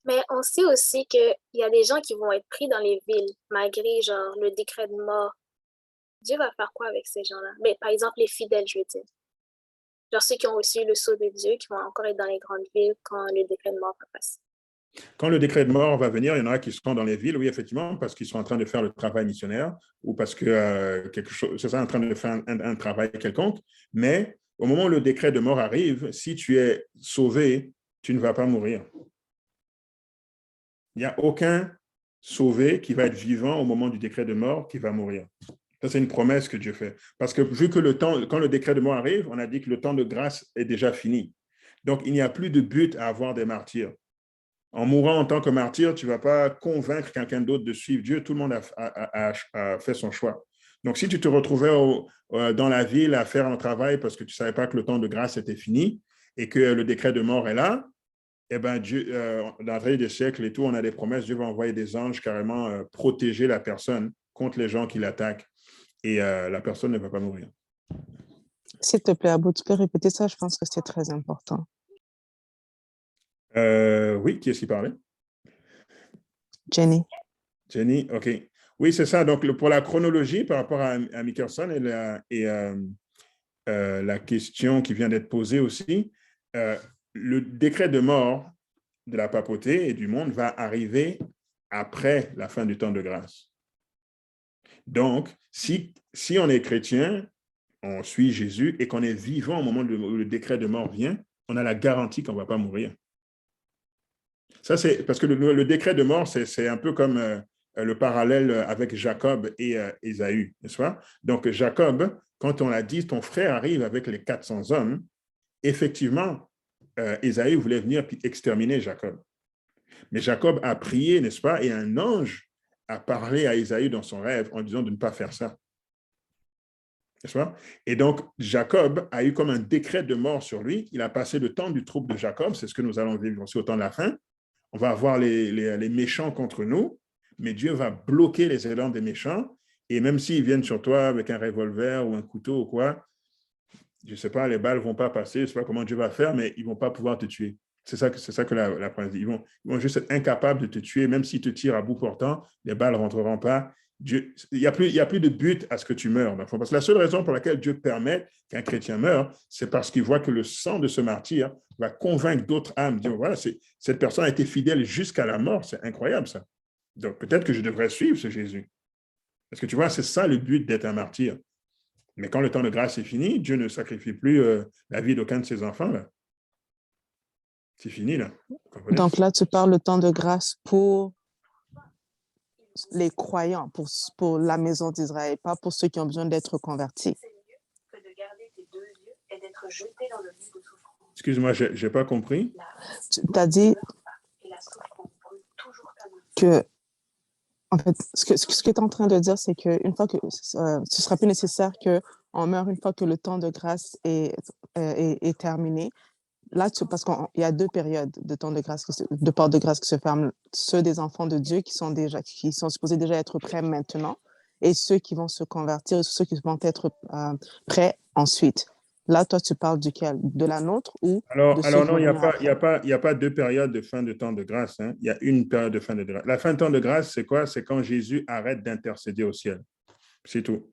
Mais on sait aussi qu'il y a des gens qui vont être pris dans les villes, malgré genre le décret de mort. Dieu va faire quoi avec ces gens-là? Mais, par exemple, les fidèles, je veux dire. Genre ceux qui ont reçu le sceau de Dieu, qui vont encore être dans les grandes villes quand le décret de mort va passer. Quand le décret de mort va venir, il y en aura qui seront dans les villes, oui, effectivement, parce qu'ils sont en train de faire le travail missionnaire ou parce que quelque chose, c'est ça, en train de faire un travail quelconque. Mais au moment où le décret de mort arrive, si tu es sauvé, tu ne vas pas mourir. Il n'y a aucun sauvé qui va être vivant au moment du décret de mort qui va mourir. Ça, c'est une promesse que Dieu fait. Parce que vu que quand le décret de mort arrive, on a dit que le temps de grâce est déjà fini. Donc, il n'y a plus de but à avoir des martyrs. En mourant en tant que martyr, tu ne vas pas convaincre quelqu'un d'autre de suivre Dieu. Tout le monde a fait son choix. Donc, si tu te retrouvais dans la ville à faire un travail parce que tu ne savais pas que le temps de grâce était fini et que le décret de mort est là, eh bien, Dieu, dans la veille des siècles et tout, on a des promesses. Dieu va envoyer des anges carrément protéger la personne contre les gens qui l'attaquent. Et la personne ne va pas mourir. S'il te plaît, Abou, tu peux répéter ça? Je pense que c'est très important. Oui, qui est-ce qui parlait? Jenny. Jenny, OK. Oui, c'est ça. Donc, pour la chronologie, par rapport à Mickelson et la question qui vient d'être posée aussi, le décret de mort de la papauté et du monde va arriver après la fin du temps de grâce. Donc, si on est chrétien, on suit Jésus et qu'on est vivant au moment où le décret de mort vient, on a la garantie qu'on ne va pas mourir. Ça, c'est parce que le décret de mort, c'est un peu comme le parallèle avec Jacob et Ésaü, n'est-ce pas? Donc, Jacob, quand on l'a dit, ton frère arrive avec les 400 hommes, effectivement, Ésaü voulait venir puis exterminer Jacob. Mais Jacob a prié, n'est-ce pas? Et un ange a parlé à Ésaü dans son rêve en disant de ne pas faire ça. N'est-ce pas? Et donc, Jacob a eu comme un décret de mort sur lui. Il a passé le temps du trouble de Jacob. C'est ce que nous allons vivre aussi au temps de la fin. On va avoir les méchants contre nous, mais Dieu va bloquer les élans des méchants. Et même s'ils viennent sur toi avec un revolver ou un couteau ou quoi, je ne sais pas, les balles ne vont pas passer. Je ne sais pas comment Dieu va faire, mais ils ne vont pas pouvoir te tuer. C'est ça que la presse dit. Ils vont juste être incapables de te tuer, même s'ils te tirent à bout portant, les balles ne rentreront pas. Dieu, il n'y a plus de but à ce que tu meurs. Parce que la seule raison pour laquelle Dieu permet qu'un chrétien meure, c'est parce qu'il voit que le sang de ce martyr va convaincre d'autres âmes. Dire, voilà, cette personne a été fidèle jusqu'à la mort. C'est incroyable, ça. Donc, peut-être que je devrais suivre ce Jésus. Parce que tu vois, c'est ça le but d'être un martyr. Mais quand le temps de grâce est fini, Dieu ne sacrifie plus la vie d'aucun de ses enfants, là. C'est fini, là. Donc là, tu parles le temps de grâce pour les croyants, pour la maison d'Israël, pas pour ceux qui ont besoin d'être convertis. Excuse-moi, je n'ai pas compris. Tu as dit que, en fait, ce que tu es en train de dire, c'est qu'une fois que ce sera plus nécessaire qu'on meure une fois que le temps de grâce est terminé. Là, parce qu'il y a deux périodes de temps de grâce, de porte de grâce qui se ferment. Ceux des enfants de Dieu qui sont supposés déjà être prêts maintenant et ceux qui vont se convertir, ceux qui vont être prêts ensuite. Là, toi, tu parles duquel? De la nôtre ou alors non, il n'y y a pas deux périodes de fin de temps de grâce. Hein. Il y a une période de fin de grâce. La fin de temps de grâce, c'est quoi? C'est quand Jésus arrête d'intercéder au ciel. C'est tout.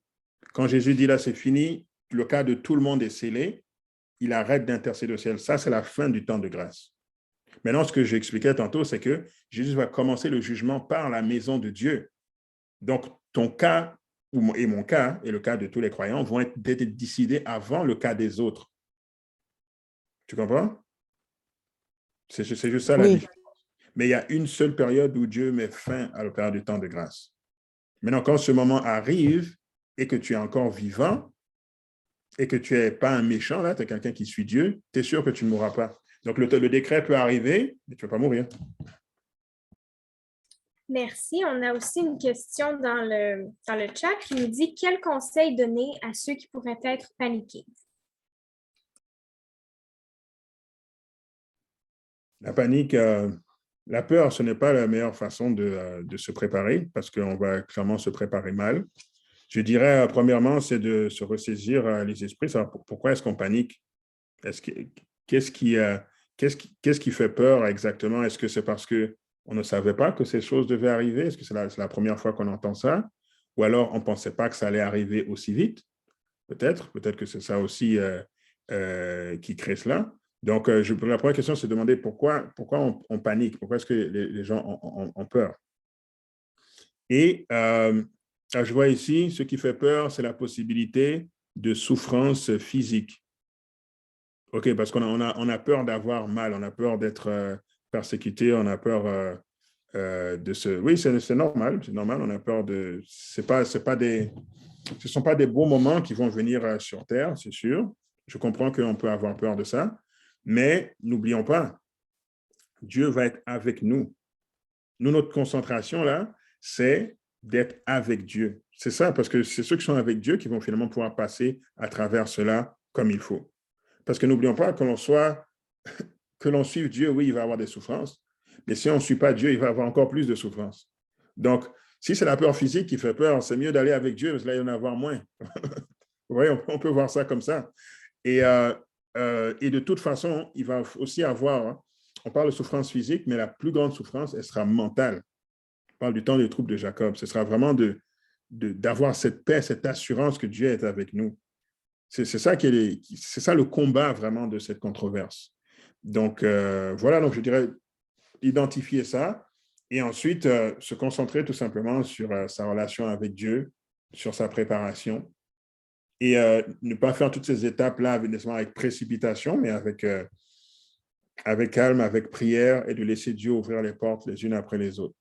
Quand Jésus dit là, c'est fini, le cas de tout le monde est scellé, il arrête d'intercéder au ciel. Ça, c'est la fin du temps de grâce. Maintenant, ce que j'expliquais tantôt, c'est que Jésus va commencer le jugement par la maison de Dieu. Donc, ton cas et mon cas, et le cas de tous les croyants, vont être décidés avant le cas des autres. Tu comprends? C'est juste ça la différence. Mais il y a une seule période où Dieu met fin à la période du temps de grâce. Maintenant, quand ce moment arrive et que tu es encore vivant, et que tu n'es pas un méchant, là, tu es quelqu'un qui suit Dieu, tu es sûr que tu ne mourras pas. Donc, le décret peut arriver, mais tu ne vas pas mourir. Merci. On a aussi une question dans le chat qui nous dit « Quel conseil donner à ceux qui pourraient être paniqués? » La panique, la peur, ce n'est pas la meilleure façon de se préparer parce qu'on va clairement se préparer mal. Je dirais, premièrement, c'est de se ressaisir les esprits. Pourquoi est-ce qu'on panique? Qu'est-ce qui fait peur exactement? Est-ce que c'est parce qu'on ne savait pas que ces choses devaient arriver? Est-ce que c'est la première fois qu'on entend ça? Ou alors, on ne pensait pas que ça allait arriver aussi vite? Peut-être que c'est ça aussi qui crée cela. Donc, la première question, c'est de demander pourquoi on panique? Pourquoi est-ce que les gens ont peur? Et je vois ici, ce qui fait peur, c'est la possibilité de souffrance physique. OK, parce qu'on a peur d'avoir mal, on a peur d'être persécuté, on a peur de se... Oui, c'est normal, on a peur de... Ce ne sont pas des beaux moments qui vont venir sur Terre, c'est sûr. Je comprends qu'on peut avoir peur de ça, mais n'oublions pas, Dieu va être avec nous. Nous, notre concentration, là, c'est d'être avec Dieu. C'est ça, parce que c'est ceux qui sont avec Dieu qui vont finalement pouvoir passer à travers cela comme il faut. Parce que n'oublions pas que l'on suive Dieu, oui, il va avoir des souffrances, mais si on ne suit pas Dieu, il va avoir encore plus de souffrances. Donc, si c'est la peur physique qui fait peur, c'est mieux d'aller avec Dieu, parce que là, il va y en avoir moins. Vous voyez, on peut voir ça comme ça. Et de toute façon, il va aussi avoir, on parle de souffrance physique, mais la plus grande souffrance, elle sera mentale. On parle du temps des troubles de Jacob. Ce sera vraiment d'avoir cette paix, cette assurance que Dieu est avec nous. C'est ça c'est ça le combat vraiment de cette controverse. Donc, voilà, donc je dirais identifier ça et ensuite se concentrer tout simplement sur sa relation avec Dieu, sur sa préparation et ne pas faire toutes ces étapes-là avec précipitation, mais avec calme, avec prière et de laisser Dieu ouvrir les portes les unes après les autres.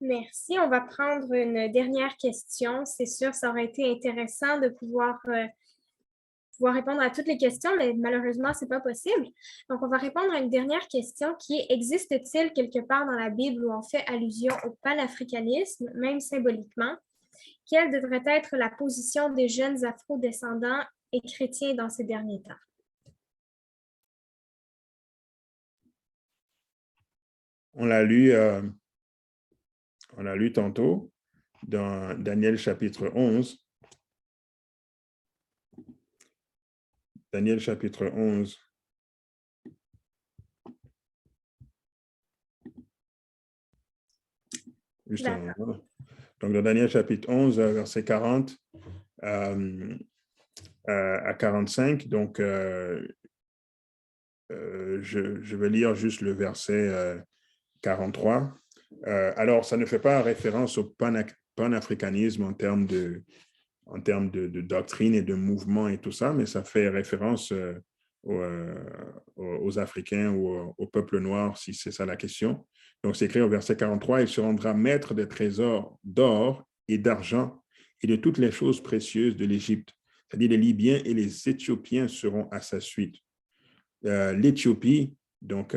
Merci. On va prendre une dernière question. C'est sûr, ça aurait été intéressant de pouvoir répondre à toutes les questions, mais malheureusement, ce n'est pas possible. Donc, on va répondre à une dernière question qui est « Existe-t-il quelque part dans la Bible où on fait allusion au panafricanisme, même symboliquement? Quelle devrait être la position des jeunes afro-descendants et chrétiens dans ces derniers temps? » On l'a lu tantôt dans Daniel chapitre 11. Daniel chapitre 11. Juste un moment. Donc, dans Daniel chapitre 11, verset 40 à 45, donc je vais lire juste le verset 43. Alors, ça ne fait pas référence au panafricanisme en termes de doctrine et de mouvement et tout ça, mais ça fait référence aux Africains ou au peuple noir, si c'est ça la question. Donc, c'est écrit au verset 43, « Il se rendra maître des trésors d'or et d'argent et de toutes les choses précieuses de l'Égypte. » C'est-à-dire les Libyens et les Éthiopiens seront à sa suite. L'Éthiopie, donc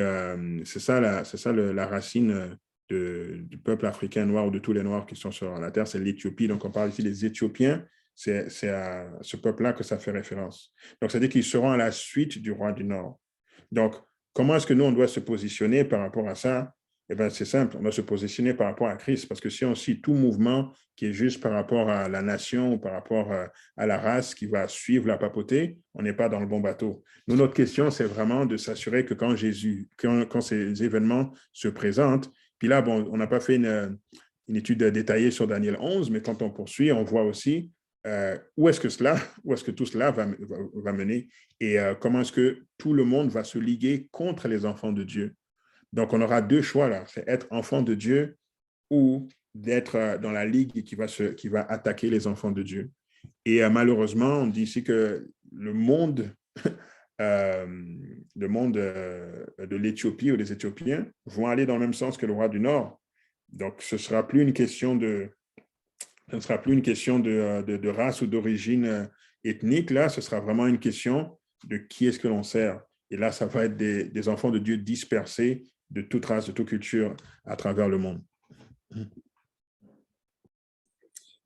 c'est ça la racine du peuple africain noir ou de tous les noirs qui sont sur la terre, c'est l'Éthiopie. Donc, on parle ici des Éthiopiens, c'est à ce peuple-là que ça fait référence. Donc, ça veut dire qu'ils seront à la suite du roi du Nord. Donc, comment est-ce que nous, on doit se positionner par rapport à ça? Eh bien, c'est simple, on doit se positionner par rapport à Christ, parce que si on suit tout mouvement qui est juste par rapport à la nation ou par rapport à la race qui va suivre la papauté, on n'est pas dans le bon bateau. Nous, notre question, c'est vraiment de s'assurer que quand ces événements se présentent, puis là, bon, on n'a pas fait une étude détaillée sur Daniel 11, mais quand on poursuit, on voit aussi où est-ce que tout cela va mener et comment est-ce que tout le monde va se liguer contre les enfants de Dieu. Donc, on aura deux choix là, c'est être enfant de Dieu ou d'être dans la ligue qui va attaquer les enfants de Dieu. Et malheureusement, on dit ici que le monde de l'Éthiopie ou des Éthiopiens vont aller dans le même sens que le roi du Nord. Donc, ce ne sera plus une question de Ce ne sera plus une question de race ou d'origine ethnique. Là, ce sera vraiment une question de qui est-ce que l'on sert. Et là, ça va être des enfants de Dieu dispersés de toute race, de toute culture à travers le monde.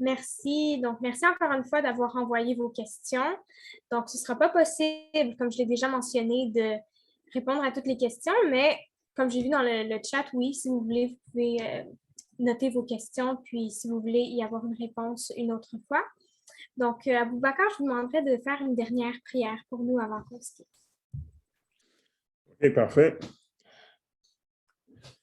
Merci. Donc, merci encore une fois d'avoir envoyé vos questions. Donc, ce ne sera pas possible, comme je l'ai déjà mentionné, de répondre à toutes les questions, mais comme j'ai vu dans le chat, oui, si vous voulez, vous pouvez noter vos questions, puis si vous voulez y avoir une réponse une autre fois. Donc, Aboubacar, je vous demanderais de faire une dernière prière pour nous avant qu'on se quitte. OK, parfait.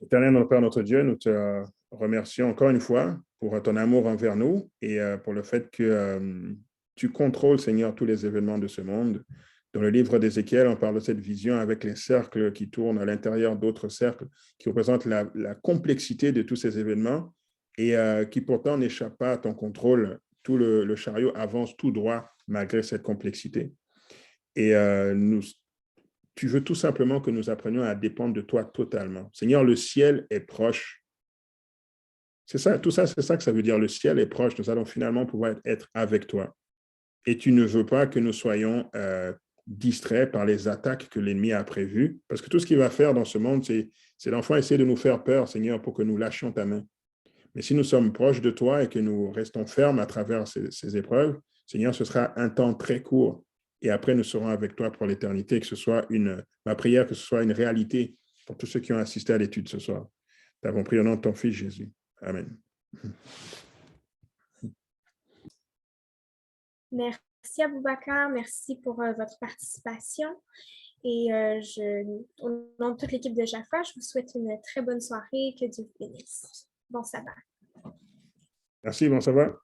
Éternel, notre Père, notre Dieu, nous te remercions encore une fois pour ton amour envers nous et pour le fait que tu contrôles, Seigneur, tous les événements de ce monde. Dans le livre d'Ézéchiel, on parle de cette vision avec les cercles qui tournent à l'intérieur d'autres cercles qui représentent la complexité de tous ces événements et qui pourtant n'échappent pas à ton contrôle. Tout le chariot avance tout droit malgré cette complexité. Et tu veux tout simplement que nous apprenions à dépendre de toi totalement. Seigneur, le ciel est proche. C'est ça, tout ça, c'est ça que ça veut dire. Le ciel est proche. Nous allons finalement pouvoir être avec toi. Et tu ne veux pas que nous soyons distraits par les attaques que l'ennemi a prévues. Parce que tout ce qu'il va faire dans ce monde, c'est l'enfant essayer de nous faire peur, Seigneur, pour que nous lâchions ta main. Mais si nous sommes proches de toi et que nous restons fermes à travers ces épreuves, Seigneur, ce sera un temps très court. Et après, nous serons avec toi pour l'éternité, que ce soit ma prière, que ce soit une réalité pour tous ceux qui ont assisté à l'étude ce soir. Nous avons prié au nom de ton Fils Jésus. Amen. Merci Aboubacar, merci pour votre participation. Et au nom de toute l'équipe de Jaffa, je vous souhaite une très bonne soirée. Que Dieu vous bénisse. Bon sabbat. Merci, bon sabbat.